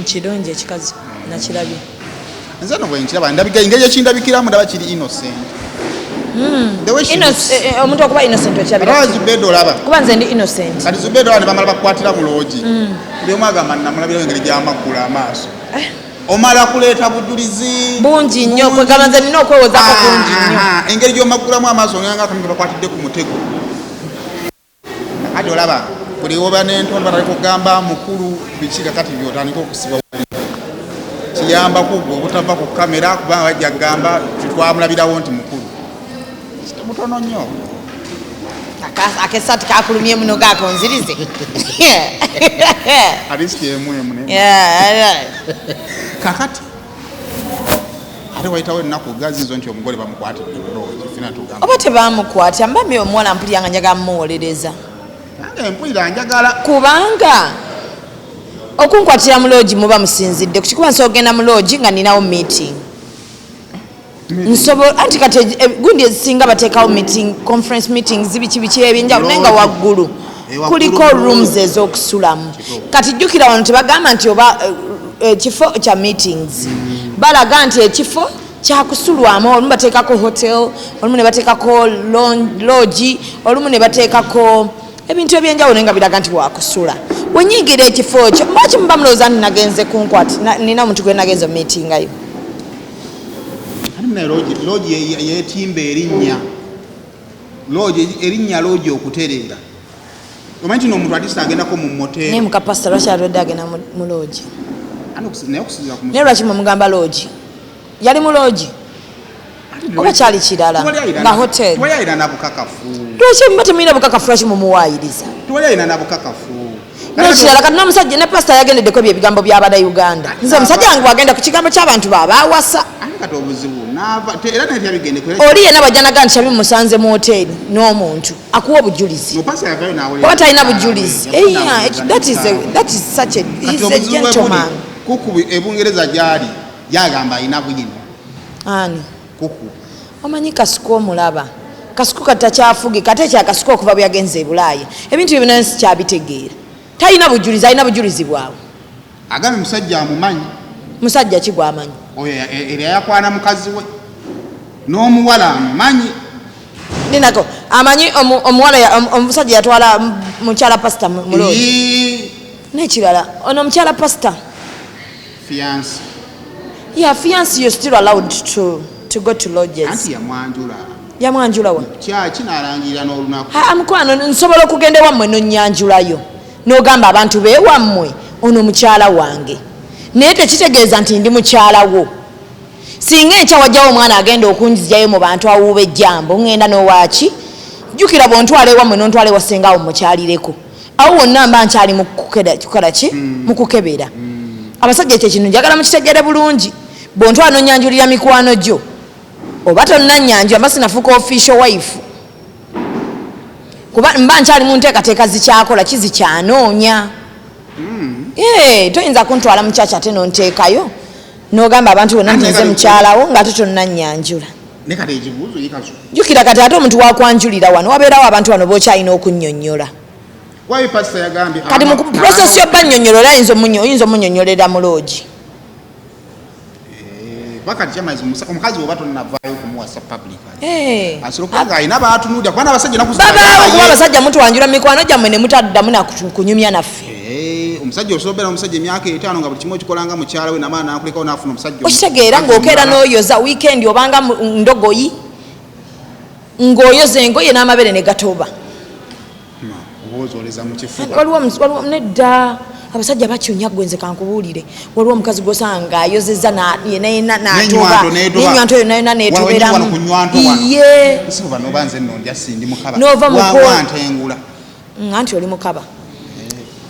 kirungi ekikazi nakirabye nze no bwe nkiraba engeri ekindabikiramu ndaba kiri innocent omuntu okuba innocent okirabazibedda olaba kuba nze ndi innocent kati zibedda olaba ne bamala bakukwatira mu loogi buli omu agamba namulabirawo engeri gyamakula amaaso omala kuleeta bujulizi bungi nnyo kwegamba nze nina okwewozako bungi nnyo engeri gy'omakulamu amaaso nganga akamige bakwatidde ku mutego kati olaba buli oba n'entondo batali kugamba mukulu bikira kati byotandika okusiba kiyambako gwe obutava ku kamera kubanga bajja kugamba titwamulabirawo nti mukulu mutono nnyo akesati kakulumye muno gakonzirize alisiti emu kakati ate wayitawo ennaku gazizo nti omugole bamukwatidde buloogi fina tugamba oba tebamukwatya mbambi omuwala mpulira nga njagala mumuwolereza nange mpulira njagala kubanga okunkwatira mu loogi muba musinzidde kukikuba nsobola ogenda mu loogi nga ninawo meeting nsobola anti kati gundi ezisinga bateekawo meeting conference meetings biki ebyenjawulo naye nga waggulu kuliko rooms ez'okusulamu kati jjukira wano tebagamba nti oba ekifo kya meetings balaga nti ekifo kyakusulwamu olumu bateekako hotel olumu ne bateekako lodge olumu ne bateekako ebintu ebyenjawulo naye nga biraga nti wakusula wenyigira ekifo ekyo lwaki muba mulowooza nti nagenze kunkwati nina omuntu gwe nagenze omeetingayo loogi yeetimba erinnya loogi okutereera omanyi no omuntu atisa agenda ko mu motel ne mukapasita lwaki agenda mu lodge naye okusinzira ku ne lwaki mugamba lodge yali mu lodge oba kyali kirala nga hotel tuwali alina nabukakafu lwaki muba temulina bukakafu lwaki mumuwaayiriza tuwali alina nabukakafu nekirala kati n'omusajja ne pasita yagendeddeko byo ebigambo by'abada Uganda nze omusajja wange wagenda ku kigambo ky'abantu baabawasa kati obuzibu era oli yenna bwajja naga nti kyabi musanze mu hoteeri n'omuntu akuwa obujulizi oba talina bujulizi that is such a gentleman kuku ebungereza gyali yagamba alina buyino ani kuku omanyi kasuku omulaba kasuku kati takyafugika ate ekyakasuku okuva bwe yagenze e Bulaaya ebintu byo byonna si kyabitegeera talina bujulizi alina bujulizi bwawe agambe musajja amumanyi musajja ki gwamanyi oyo era yakwana mukazi we n'omuwala amumanyi ninako amanyi omuwala omusajja yatwala mukyala pasita mu lodge n'ekirala ono mukyala pasita fiance fiance you're still allowed to go to lodges anti yamwanjula wa kinalangirira n'olunaku mukwano nsobola okugenda wammwe nonyanjulayo n'ogamba abantu beewammwe ono mukyala wange naye tekitegeeza nti ndi mukyala wo singa enkya wajjawo omwana agenda okunjizyayo mu bantu awuuba ejjambo ŋŋenda n'owaaki jjukira bwontwala ewammwe n'ontwala ewasengaawo mukyalireko awo wonna mba nkyali mukukebera abasajja ekyo kintu njagala mukitegere bulungi bwontwala nonyanjulira mikwano gyo oba tonnanyanjula mba sinafuuka official wife kuba mba nkyali mu nteekateeka zikyakola kizikyanoonya toyinza kuntwala mukyaki ate nonteekayo n'ogamba abantu bonna nti nze mukyalawo ng'ate tonnanyanjula jjukira kati ate omuntu wakwanjulira wano wabeerawo abantu bano bokyalina okunnyonnyola kati mu prosesi yobba nnyonnyola era oyinza omunnyonnyolera mu loogi omukazi oba tonnavaayo kumuwasa publicly asobokanga alina baatunudya kubanga abasajja kuba abasajja mutwanjula mikwano gyammwe ne mutaddamu nakunyumya naffe omusajja osobola omusajja emyaka 5 nga buli kimu okikolanga mukyala we namaana nakulekawo nafuna omusajja okitegeera ng'okeera n'oyoza wiikendi obanga ndogoyi ng'oyoza engoye n'amabere ne gatoba waliwo nedda abasajja bakyunya gwenze kankubuulire waliwo omukazi gwosanga ayozeza n'enywanto eyo nayona netoberamu anti oli mukaba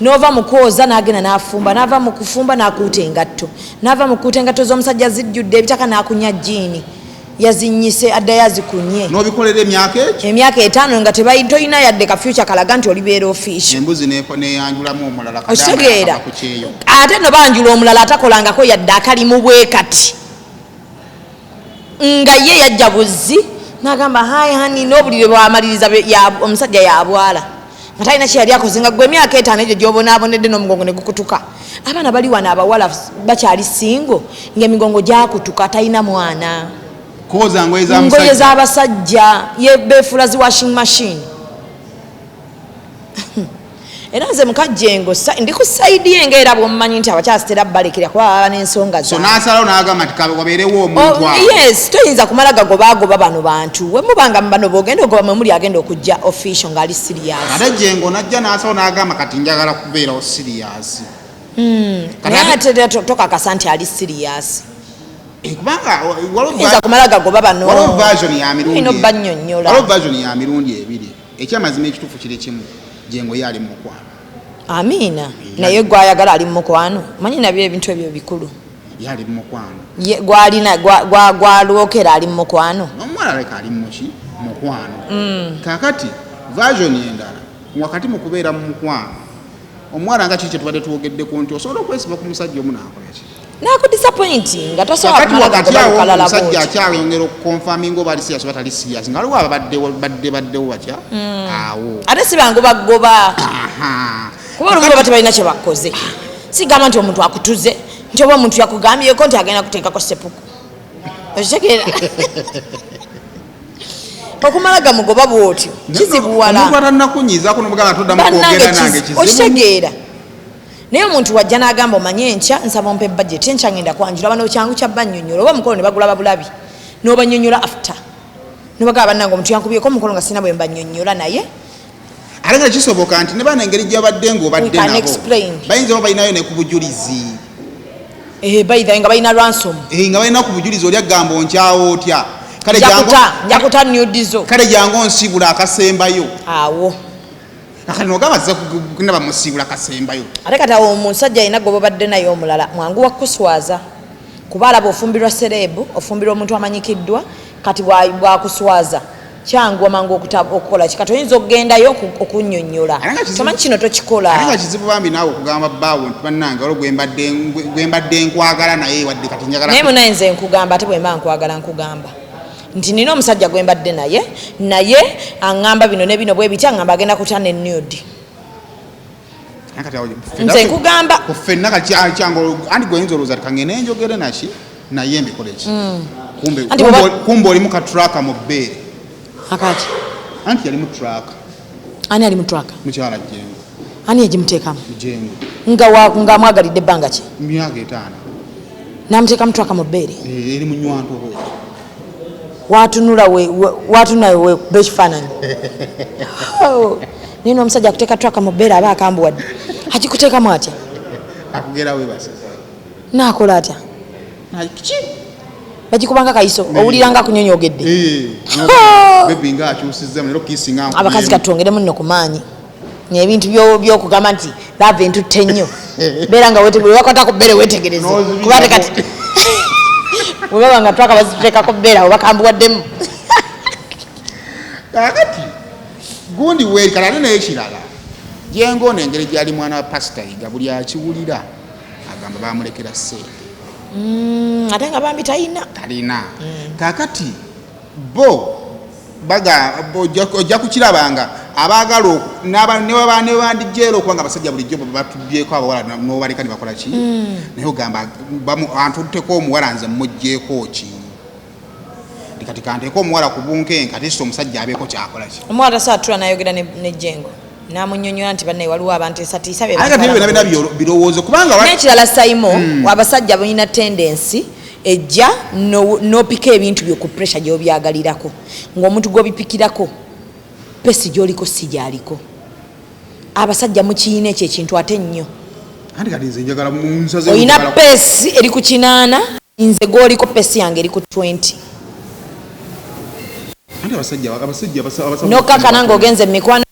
nova mukwoza nagenda nafumba nava mukufumba nakuuta engatto nava mukuuta engatto z'omusajja zijjudde ebitaka nakunya jiini yazinyise addayo azikunye n'obikolera emyaka 5 nga toyina yadde kafyuca kalaga nti olibeera official embuzi neyanjulamu omulala okitegeera ate no banjula omulala atakolangako yadde akalimu bwe kati nga ye yajja buzzi n'agamba hayi hani n'obulire bwamaliriza omusajja yabwala nga talina kyeyali akoze nga gwe emyaka 5 egyo gyobonaabonedde n'omugongo ne gukutuka abaana bali wano abawala bakyali singo ng'emigongo gyakutuka talina mwana ngoye z'abasajja yebeefula zi washing machine era nze mukajjengo ndi ku sayidi ye ngaera bwomumanyi nti abakyasitera balekera kuba baba n'ensonga nasalawo n'agamba nti wabeerewo omuntu yes toyinza kumala gagobagoba bano bantu we mubanga bano bogenda ogoba mwe muli agenda okujja official ng'ali serious ate jengo najja nasalawo n'agamba kati njagala kubeerawo serious naye ate tokakasa nti ali serious kubanga waliwo kumala gagoba bano waliwo version ya mirundi ebiri ekyamazima ekituufu kiri kimu jengo ye ali mu mukwano amiina naye gwayagala ali mu mukwano manyi nabyo ebintu ebyo bikulu ye ali mu mukwano gwalwokera ali mu mukwano n'omuwala leka ali mu mukwano kakati version endala wakati mu kubeera mu mukwano omuwala nga kiki kyetubadde tuwogeddeku nti osobola okwesiba ku musajja omu naakola ki nakudisappointing nga tosobola kumala omusajja akyayongera okukonfaminga oba ali serious oba tali serious nga waliwo baddewo batya awo ate si bangu bagoba kuba olumu baba tebalina kye bakoze sigamba nti omuntu akutuze nti oba omuntu yakugambyeko nti agenda kuteekako sepuku okitegeera okumala gamugoba bwotyo kizibuwala okitegeera naye omuntu wajja n'agamba omanye enkya nsaba ompe budget enkya ngenda kwanjula bano kyangu kya bannyonnyola oba omukolo ne bagula babulabi n'obanyonnyola after nobagamba bannange omuntu yankubyeko omukolo nga sina bwe mbannyonnyola naye ate nga kisoboka nti ne bana engeri gyabadde ng'obadde nabo bayinza balinayo ne ku bujulizi bayitha nga balina ransom nga balina ku bujulizi oli agamba onkyawo otya njakuta nudizo kale jangu onsibula akasembayo awo akati nogamba ziza kugenda bamusibula akasembayo ate kati awo omusajja alina gwe babadde naye omulala mwangu wa kuswaza kuba alaba ofumbirwa serebu ofumbirwa omuntu amanyikiddwa kati bwakuswaza kyangu amangu okukola kikati oyinza okugendayo okunnyonnyola tamanyi kino tokikola ate nga kizibu bambi naawe okugamba bbaawo nti bannange olwo gwembadde nkwagala naye wadde kati njagala naye munaye nze nkugamba ate bwemba nkwagala nkugamba nti nina omusajja gwembadde naye aŋŋamba bino ne bino bwe bitya aŋŋamba agenda kutana ennude nze nkugamba ffenna kyangu andi gweoyinza olowooza tikangende njogere naki naye mbikola eki kumbe oli mu katraka mu bbeere akati anti yali mu traka ani ali mu traka mukyala Jengo ani yagimuteekamu Jengo nga mwagalidde ebbanga ki myaka 5 namuteeka mu traka mu bbeere eri mu nywanto bwe watunula we bekifaananyi nino omusajja akuteeka traka mu bbeere aba akambuwadde akikuteekamu atya akugerawe basa naakola atya bagikubanga kayiso owuliranga akunyonyogedde bebi nga akyusizzamu lero kisinga abakazi katwongeremu nno ku maanyi ebintu byokugamba nti lava entutte nnyo beera nga webakwata ku bbeere wetegereze kuba te kati webaba nga twaka bazituteekako bbeere awo bakambuwaddemu kakati gundi weeri kati ate naye kirala Jengo n'engeri gyali mwana wa pasita yiga buli akiwulira agamba bamulekera ssente ate nga bambi talina kakati bo ojja kukirabanga abaagala nebandijjeero okubanga abasajja bulijjo batubyeko abawala nobaleka ne bakola ki naye ogamba antutteko omuwala nze mmugjeeko ki kati kanteeko omuwala ku bunkenka tesita omusajja abeeko kyakola ki omuwala tasaatula nayogera ne Jengo namunyonyola nti bannaye waliwo abantu esatiisa bena birowoozo kubanga nekirala saimo abasajja balina tendensi ejja nopika ebintu byo ku pressure gy'obyagalirako ng'omuntu gw'obipikirako pesi gy'oliko si gy'aliko abasajja mukiina ekyo ekintu ate nnyo olina pesi eri ku 8 nze gw'oliko pesi yange eri ku 20 nokakana ng'ogenze mikwano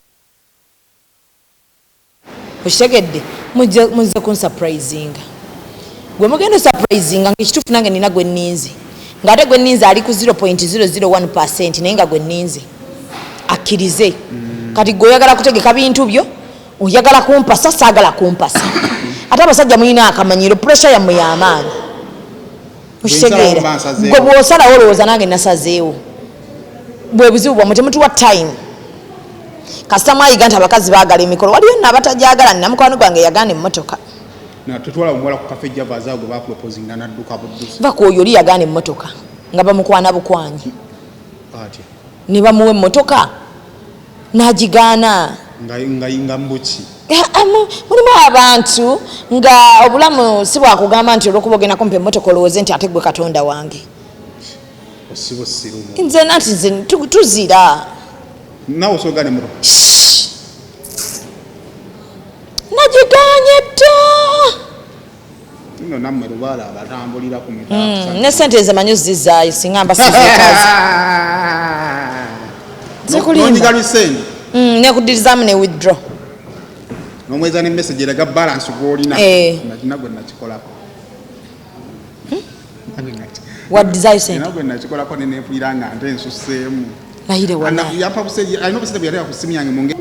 okitegedde muzze kunsurprisinga gwe mugenda surprisinga ngaekituufu nange nina gwe nninzi ng'ate gwe nninzi ali ku 0.001% naye nga gwe nninzi akkirize kati gwe oyagala kutegeka bintu byo oyagala kumpasa saagala kumpasa ate abasajja mulina akamanyiro pressure yammwe y'amaanyi okitegeera gwe bw'osalawo olowooza nange nasazeewo bwe buzibu bwammwe temutuwa time kasita mwayiga nti abakazi baagala emikolo waliyo nno abatajagala namukwano gwange yagaana emmotoka tetwala omuwala ku kafe javaaza gwe baproposinga nadduka buddusi vakooyo oli yagaana emmotoka nga bamukwana bukwanyi ne bamuwa emmotoka n'agigaana nga mbuki mulimu abantu nga obulamu si bwakugamba nti olwokuba ogenda kumpa emmotoka olowooze nti ate gwe katonda wange nze nati nze tuzira nawe osogane muto nagiganye dda nno nammwe lubaala abatambulira ku ne sente ezemanyi ozizaayo singa mba sizekazi nonyigalwi sente nekuddirizaamu ne withdraw nomweza ne message eraga balance gwolina nagwe nakikolako waddizayo sente nagwe nakikolako nenempulira nga nte ensuseemu lahire wala yapa busezi alina busezi byaleka ku simu yange munge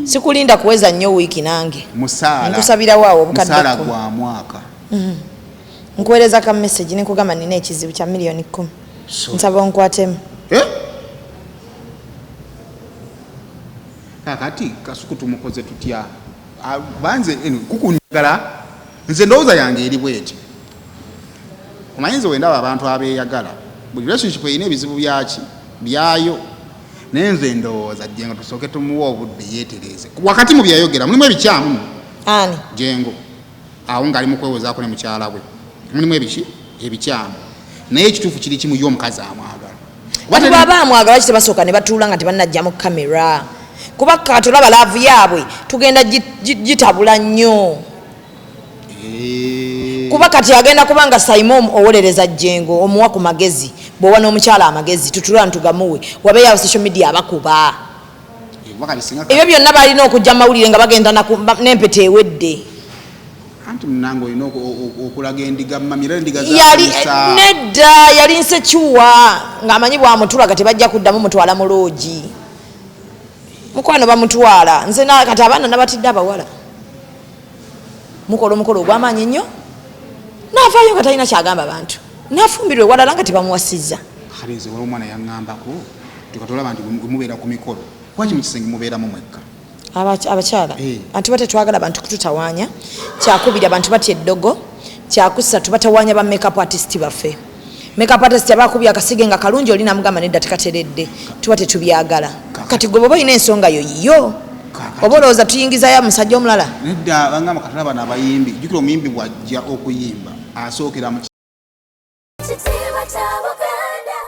sikulinda kuweza nnyo wiiki nange musala nkusabira waawo obukadde musala gwa mwaka nkuweereza ka message nekugamba nina ekizibu kya $10,000 nsaba onkwatemu kakati kasuku tumukoze tutya banze kukunyagala nze ndowooza yange eri bweti omanyi nze wendaba abantu abeeyagala buli relationship erina ebizibu byayo naye nze ndowooza Jengo tusooke tumuwa obudde yeetereze wakati mu byayogera mulimu ebikyamu ani Jengo awo ngaali mu kwewozaako ne mukyala we mulimu ebikyamu naye ekituufu kiri kimu y'omukazi amwagala baba amwagala kite basooka ne batuula nga tebannajja mu kamera kuba katulaba laavu yaabwe tugenda gitabula nnyo kuba kati agenda kubanga Simon owolereza Jengo omuwa ku magezi bwowa n'omukyala amagezi tutulwa ntugamuwe wabeeyo aba social media abakuba ebyo byonna balina okujja mawulire nga bagenda n'empeta ewedde anti munango ino okulaga endiga mamira endiga nedda yali nsekyuwa ng'amanyi bwamutulaga tebajja kuddamu mutwala mu loogi mukwano bamutwala nze kati abaana nabatidde abawala mukola omukolo ogw'amaanyi nnyo naavaayo nga talina kyagamba abantu nafumbirwe ewalala nga tebamuwasizza kale nze wala omwana yaŋŋambako tukatolaba nti mubeera ku mikolo kwaki mu kisenge mubeeramu mwekka abakyala anti bate twagala abantu kututawaanya kyakubiri abantu batya eddogo kyakusatu batawaanya ba makeup artist baffe makeup artist abakubya akasige nga kalungi oli namugamba nedda tekateredde tuba tetubyagala kati gwe bwoba olina ensonga yo yiyo oba olowooza tuyingizayo omusajja omulala nedda bangamba katulaba n'abayimbi jjukira omuyimbi bw'ajja okuyimba asookera mu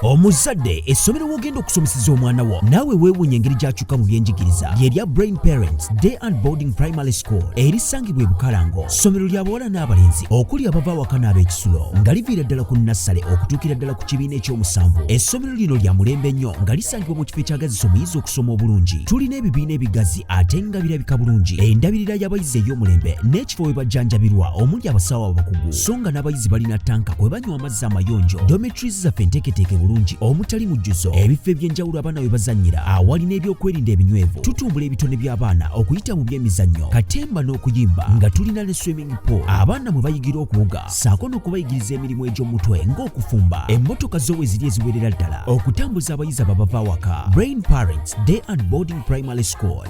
omuzadde essomero w'ogenda okusomeseza omwana wo naawe weewuunya engeri gy'akyuka mu byenjigiriza lyerya Brain Parents Day and Boarding Primary School erisangibwa e Bukalango ssomero lya bawala n'abalenzi okuli abava awaka n'ab'ekisulo nga liviira ddala ku nassale okutuukira ddala ku kibiina eky'omusanvu essomero lino lya mulembe nnyo nga lisangibwa mu kifo ekyagazisa omuyizi okusoma obulungi tulina ebibiina ebigazi ate nga birabika bulungi endabirira y'abayizi ey'omulembe n'ekifo we bajjanjabirwa omuli abasawo abakugu so nga n'abayizi balina tanka kwe banywa amazzi amayonjo dormitories zaffe enteeketeeke bulungi omutali mujjuzo ebifo eby'enjawulo abaana we bazannyira awali n'ebyokwerinda ebinywevu tutumbula ebitone by'abaana okuyita mu by'emizannyo katemba n'okuyimba nga tulina ne swimming pool abaana mwe bayigira okuwuga saako n'okubayigiriza emirimu egy'omutwe ng'okufumba emmotoka zo we ziri eziwerera ddala okutambuza abayizi ababava awaka Brain Parents Day and Boarding Primary School.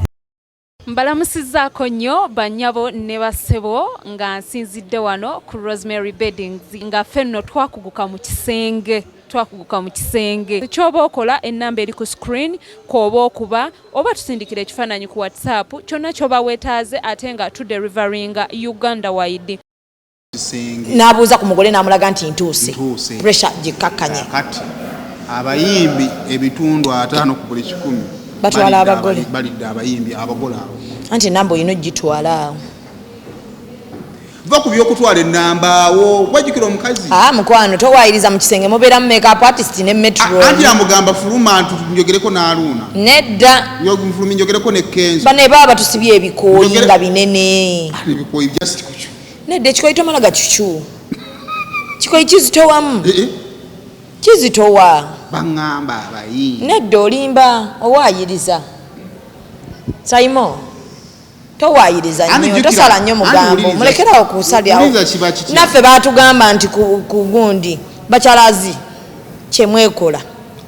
Mbalamusizzaako nnyo bannyabo ne bassebo nga nsinzidde wano ku Rosemary Beddings nga ffenno twakuguka mu kisenge kyoba okola ennamba eri ku screen kwoba okuba oba tusindikira ekifaananyi ku WhatsApp kyonna kyoba weetaaze ate nga tuderivaringa Uganda wide n'abuuza ku mugole n'amulaga nti ntuuse pressure gikkakkanye kati abayimbi ebitundu 5 ku buli 100 batwala abagole balidde abayimbi abagole abo anti enamba oyina ogitwala va ku by'okutwala ennamba awo wajjukira omukazi mukwano towaayiriza mu kisenge mubeeramu makeup artist ne metro anti amugamba fuluma nti njogereko n'aluuna nedda fulumi njogereko ne kenzo bane baba tusibye ebikooyi nga binene ebikooyi just kucho nedda ekikooyi tomalaga kyukyu kikooyi kizitowamu kizitowa baŋŋamba abayimbi nedda olimba owaayiriza Simon towaayiriza nnyo tosala nnyo mugambo mulekerawo kusalyawo naffe baatugamba nti ku gundi bakyalazi kyemwekola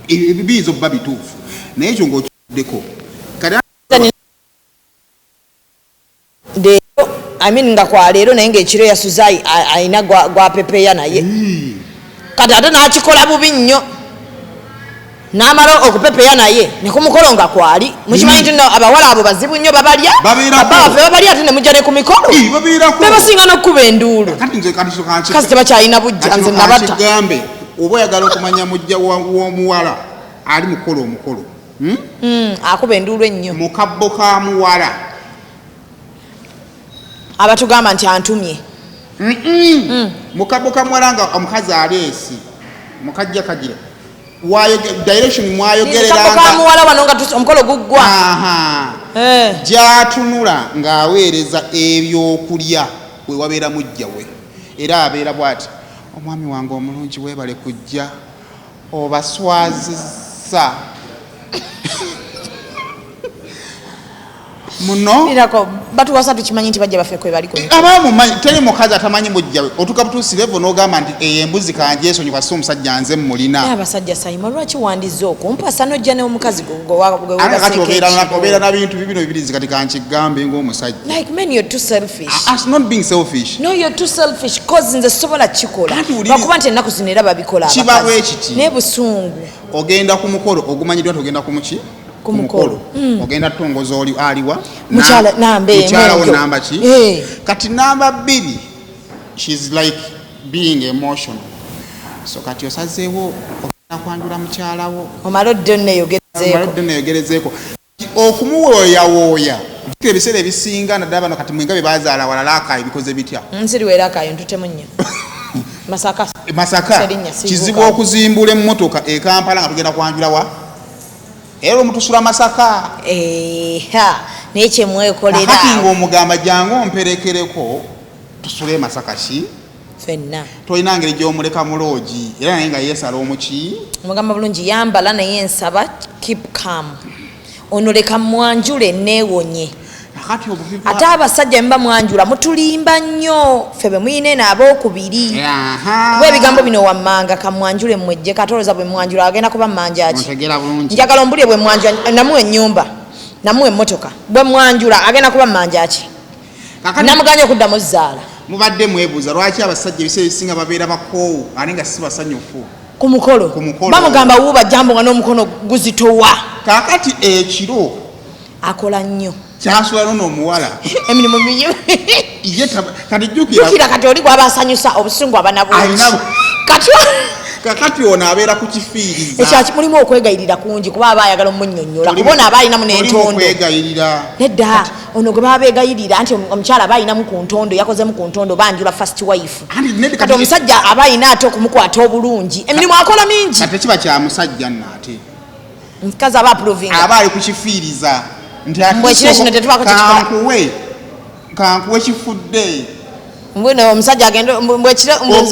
ebibiyinza okuba bituufu naye ekyo ng'okiddeko nga kwaleero naye ng'ekiro yasuzayi ayina gwapepeya naye kati ate n'akikola bubi nnyo n'amala okupepeya naye ne kumukolo nga kwali mukimanyi nti abawala abo bazibu nnyo babalya babaffe babalya ate ne mujja ne ku mikolo bebasinga n'okkuba enduulu kasi tebakyalina bujja nze nabata kigambe oba oyagala okumanya mujja w'omuwala ali mukolo omukolo akuba enduulu ennyo mukabbo ka muwala abatugamba nti antumye mukabbo ka muwala nga omukazi aleesi mukajja kagira direction mwayogereranga muwala wano nga omukolo guggwa gyatunula ng'aweereza ebyokulya we wabeera mujja we era abeera bw'ati omwami wange omulungi weebale kujja obaswazizza muno batuwasa tukimanyi nti bajja baffe kwe bali abamumanyi teri mukazi atamanyi mujja we otuka butuusi levo n'ogamba nti eyo embuzi kanjeesonyiwa si omusajja nze mmulina abasajja Simon lwaki wandiza okumpasa n'ojja n'omukazi kati obeera na bintu bibino bibirizi kati kankigambe ng'omusajja like men you're too selfish not being selfish no you're too selfish cause nze sobola kikola bakuba nti ennaku zino era babikola kibawo ekiti ne busungu ogenda ku mukolo ogumanyiddwa nti ogenda ku muki ku mukolo ogenda tutongoza oli aliwa mukyala wo namba ki kati namba 2 she's like being emotional so kati osazeewo ogenda kwanjula mukyala wo omala odde neyogerezeeko okumuwooyawooya ebiseera ebisinga naddala bano kati mwenga bye bazaala walalaka ebikoze bitya nsiriweerakayo ntutemu nnyo Masaka kizibu okuzimbula emmotoka e Kampala nga tugenda kwanjula wa era omutusula Masaka naye kyemwekolera kati ng'omugamba jangu omperekereko tusule Masaka ki fenna tolina ngeri gy'omuleka mu loogi era naye nga yeesala omuki omugamba bulungi yambala naye nsaba keep calm ono leka mwanjule neewonye ate abasajja mba mwanjula mutulimba nnyo ffe bwe muyina n'abookubiri bwebigambo bino wammanga kamwanjule mwejje katoloza bwe mwanjula agenda kuba mmanjaki njagala ombulye bwe mwanjula namuwe ennyumba namuwe emmotoka bwe mwanjula agenda kuba mmanjaki namuganya okuddamu zzaala mubadde mwebuuza lwaki abasajja ebiseera ebisinga babeera bakoowu ate nga si basanyufu ku mukolo bamugamba wuuba jambo nga n'omukono guzitowa kaakati ekiro akola nnyo kyasula nono omuwala emirimu minyo kati jjukira kati oli gwaba asanyusa obusungu abana bungi kakati ono abeera ku kifiiriza ekyaki mulimu okwegayirira kungi kuba aba ayagala omunnyonnyola kubona aba alinamu n'entondo nedda ono gwe baba begayirira nti omukyala aba alinamu ku ntondo yakozemu ku ntondo banjula first wife kati omusajja aba alina ate okumukwata obulungi emirimu akola mingi kati tekiba kya musajja nno ate mukazi aba aprovinga aba ali ku kifiiriza nti ekiro kino tetubako kankuwe kifudde mbwino omusajja agenda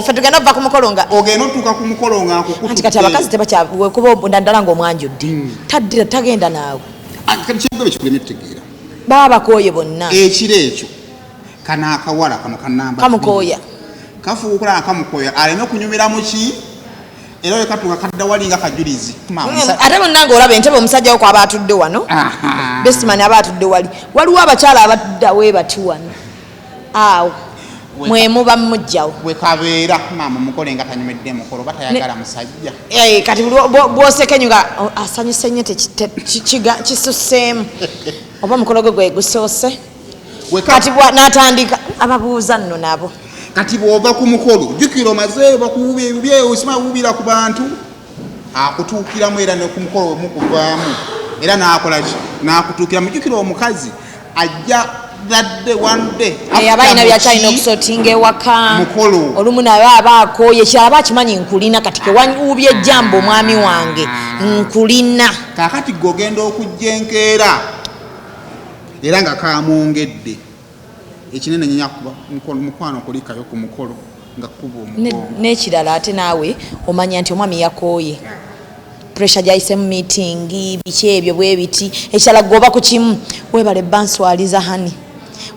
fe tugenda okuva ku mukolo nga ogenda otuuka ku mukolo nga nti kati abakazi tebakyawekuba naddala ng'omwanjudde tagenda naawe kyegwe kikuleme tutegeera baba bakooye bonna ekiro ekyo kana akawala kano kanamba kamukooya kafuukula nga kamukooya alina okunyumira mu ki era oyo katuuka kadda wali nga kajulizi ate bonna ng'olaba entebe omusajja wo kwaba atudde wano bestimani aba atudde wali waliwo abakyala abatudde awebati wano awo mwemuba mujjawo bwekabeera maama mukole nga tanyumidde mukolo batayagala musajja kati bwosekenyu nga asanyuse nnyo kisuseemu oba mukolo gwe gusoose kati n'atandika ababuuza nno nabo kati bw'ova ku mukolo jjukira omaze bakuwuba ebibyewo sima wuubira ku bantu akutuukiramu era ne ku mukolo wemukuvaamu era n'akola ki n'akutuukiramu jjukira omukazi ajja dadde one day abalina byakyalina okusootinga ewaka olumu naye aba akooye ekirala aba akimanyi nkulina kati kewawuubye ejjamba omwami wange nkulina kaakati gogenda okujja enkeera era nga kamwongedde ekinene nyakuba mukwano kulikayo ku mukolo nga kuba omugongo n'ekirala ate naawe omanya nti omwami yakooye pressure gyayise mu meeting biki ebyo bwe biti ekirala goba ku kimu weebale banswaliza hani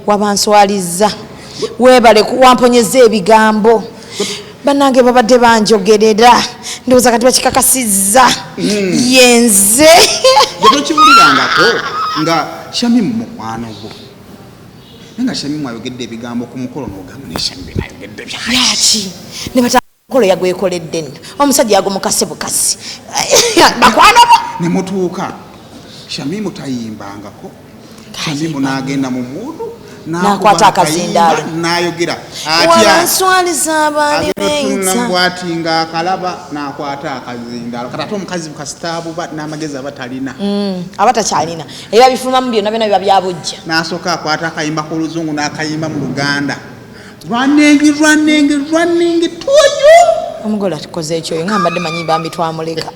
wabanswaliza weebale wamponyeza ebigambo bannange babadde banjogerera ndowooza kati bakikakasizza yenze tokiwulirangako nga Shamimu mukwano gwo nga Shamimu ayogedde ebigambo ku mukolo n'ogamba ne Shamimu ayogedde byaki ne bata mukolo yagwekoledde nno omusajja yagomukase bukasi bakwano bo ne mutuuka Shamimu tayimbangako Shamimu n'agenda mu muudu n'akwata akazindaalo n'ayogera wanswaliza abaali beeyita bw'ati ng'akalaba n'akwata akazindaalo kati ate omukazi bukasitaabu n'amagezi abatalina abatakyalina era bifumamu byonna byonna biba byabujja n'asooka akwata akayimba k'oluzungu n'akayimba mu Luganda running tuyo omugole atukoze ekyo nga mbadde manyi bambi twamuleka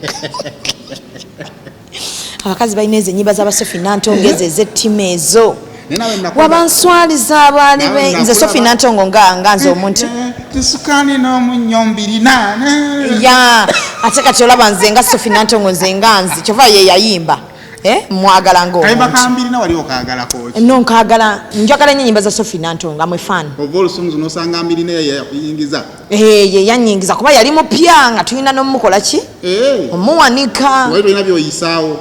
abakazi balina ezo ennyimba z'abasofi nantongeza ez'ettima ezo wabanswaliza abaali nze Sophie Nantongo nga nze omuntu tisukani n'omunnyo mbirina ate kati olaba nze nga Sophie Nantongo nze nga nze kyova ye yayimba mwagala ng'omuntu wali okaagalako no nkaagala njagala nnyo ennyimba za Sophie Nantongo amwe fan ova olusunguzi n'osanga mbirina yakuyingiza ye yanyingiza kuba yali mupya nga tulina n'omukola ki omuwanika wali tolina byoyisaawo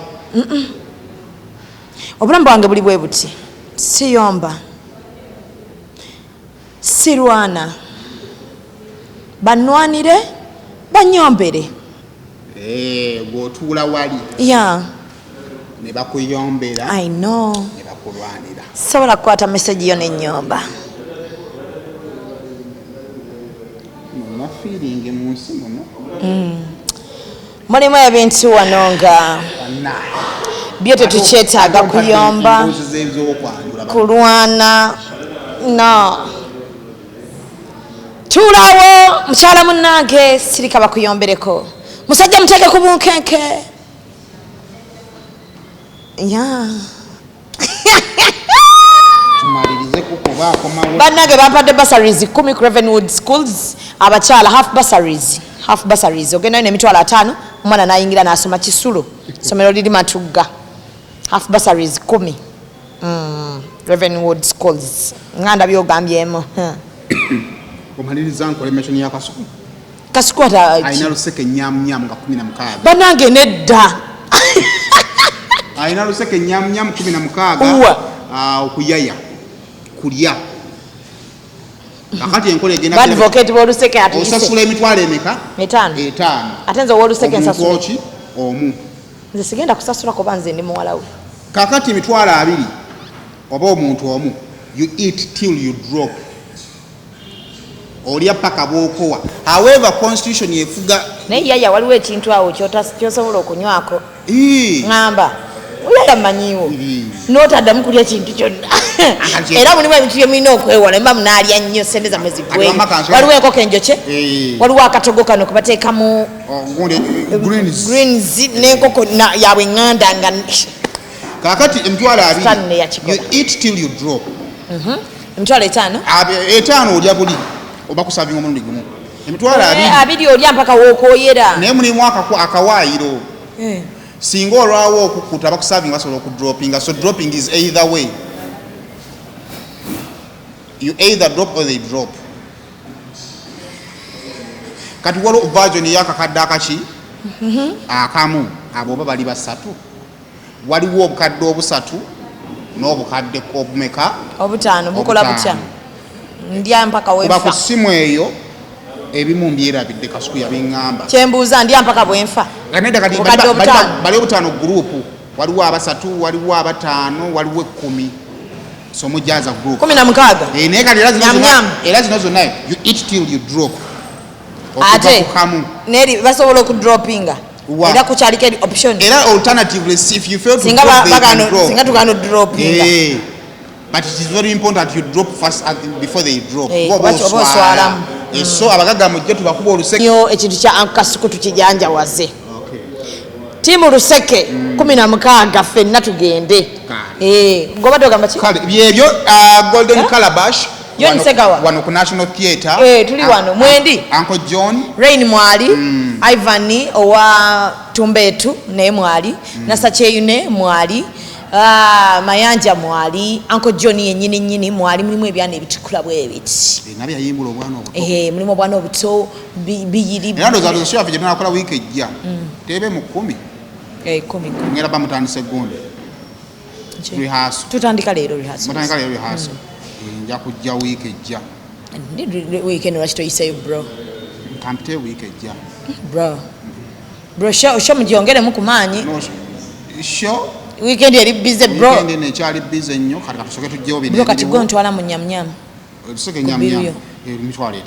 obulamu bwange buli bwe buti siyomba sirwana banwanire banyombere bw'otuula wali ne bakuyombera I know ne bakulwanira sobola kukwata meseji yo n'ennyomba muna feeling mu nsi muno mulimu ebintu wano nga byo tetukyetaaga kuyomba kulwana no tulawo mukyala munnange sirika bakuyombereko musajja muteeke ku bunkenke ya bannange bampadde basaries 10 ku Ravenwood schools abakyala half basaries ogenda n'emitwalo 5 omwana nayingira n'asoma Kisulo somero liri Matugga half basaries 10 Ravenwood schools nganda byogambyemu omaliriza nkole mention ya Kasuku aina luseke nyam nga 16 bannange nedda aina luseke nyam 16 okuyaya kulya kakati enkole egenda advocate boluseke osasula emitwalo emeka 5 atenza woluseke nsasula omu nze sigenda kusasula ko banze ndi muwala we kakati emitwalo 2 oba omuntu omu you eat till you drop olya paka bwokowa however constitution yefuga naye yaya waliwo ekintu awo kyosobola okunywako ngamba uyaya manyiwo notaddamu kulya kintu kyonna era mulimu ebintu byemulina okwewala mba munaalya nnyo sente zammwe zigweyo waliwo enkoko enjokye waliwo akatogo kano kebateekamu greens n'enkoko yabwe ŋŋanda nga kakati emitwalo 2 you eat till you drop emitwalo 5 olya buli oba kusavinga omulundi gumu emitwalo 2 olya mpaka wokooyera naye mulimu akawaayiro singa olwawo okukuta bakusavinga basobola okudropinga so dropping is either way you either drop or they drop kati waliwo version y'akakadde akaki akamu abo oba bali 3 waliwo obukadde 3 n'obukadde obumeka 5 bukola butya ndya mpaka wenfa kuba ku simu eyo ebimu mbyerabidde Kasuku yabiŋŋamba kyembuuza ndya mpaka bwenfa ganeda kati bali 5 group waliwo 3 waliwo 5 waliwo 10 so mujaza group 16 naye kati era zino zonna you eat till you drop ate neri basobola okudropinga era kukyaliko option era alternatively if you fail to drop singa tukano dropinga but it is very important you drop first before they drop so abagaga mujje tubakuba oluseke yo ekintu kya Kasuku tukijanjawaze timu luseke 16 ffenna tugende ngoba togamba ki kale byebyo golden calabash wano ku National Theatre tuli wano mwendi Uncle John Rain mwali Ivan owa Tumbetu naye mwali Nasacheyune mwali Mayanja mwali Uncle John yennyini mwali mulimu ebyana ebitukula bwe biti nabya yimbula obwana obuto mulimu obwana obuto biyiri era ndoza sio afije tunakola week ejja tebe mu 10 10 ngera bamutandise gundi rehearsal tutandika leero rehearsal nja kujja week ejja weekend wachitoyiseyo bro kampite week ejja bro show mujongere mukumanyi show weekend yali busy bro weekend ne chali busy nnyo kati katusoke tujjewo bino bro kati gonto wala munyamnyam tuseke nyamnyam emitwalo 5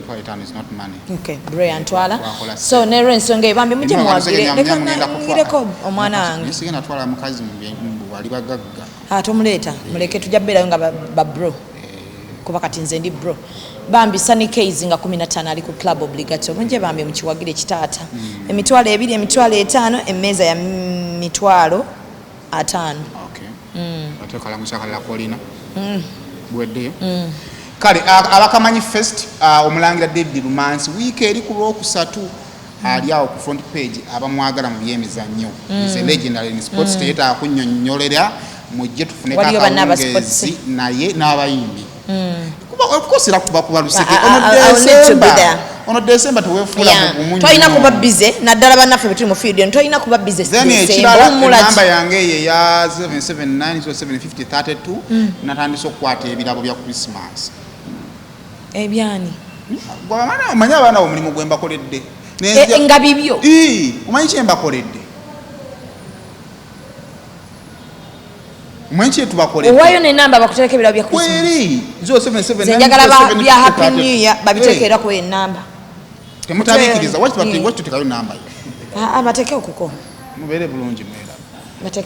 5 is not money okay bro yantwala so ne rensonga ebambi mujje mwagire leka ngireko omwana wange nisige natwala mukazi wali bagagga tomuleta muleke tujja berayo nga ba bro kuba kati nze ndi bro bambi sunny case nga 15 ali ku club obligato munje bambi mukiwagire kitaata emitwalo 2 emitwalo 5 emmeeza ya mitwalo 5 okay atekala musakala kolina bwedde kale abakamanyi first omulangira David Rumansi week eri ku Lwokusatu ali awo ku front page abamwagala mu byemizannyo is a legendary in sports theater akunnyonnyolera mujje tufune kakawungezi naye n'abayimbi of course era kuba luseke ono December tuwefuula mu toyina kuba busy naddala bannaffe betuli mu field toyina kuba busy namba yange ye ya 779075032 natandise okukwata ebirabo bya Christmas ebyani omanya abaana omulimu gwe mbakoledde nga bibyo omanyi kye mbakoledde mwenchi tubakoledde owayo ne namba bakutereka ebirabo bya Christmas kweri 077 njagala bya happy new year babiteekera ku namba temutabikiriza wati tutekayo namba abateke okuko mubere bulungi mwera Mate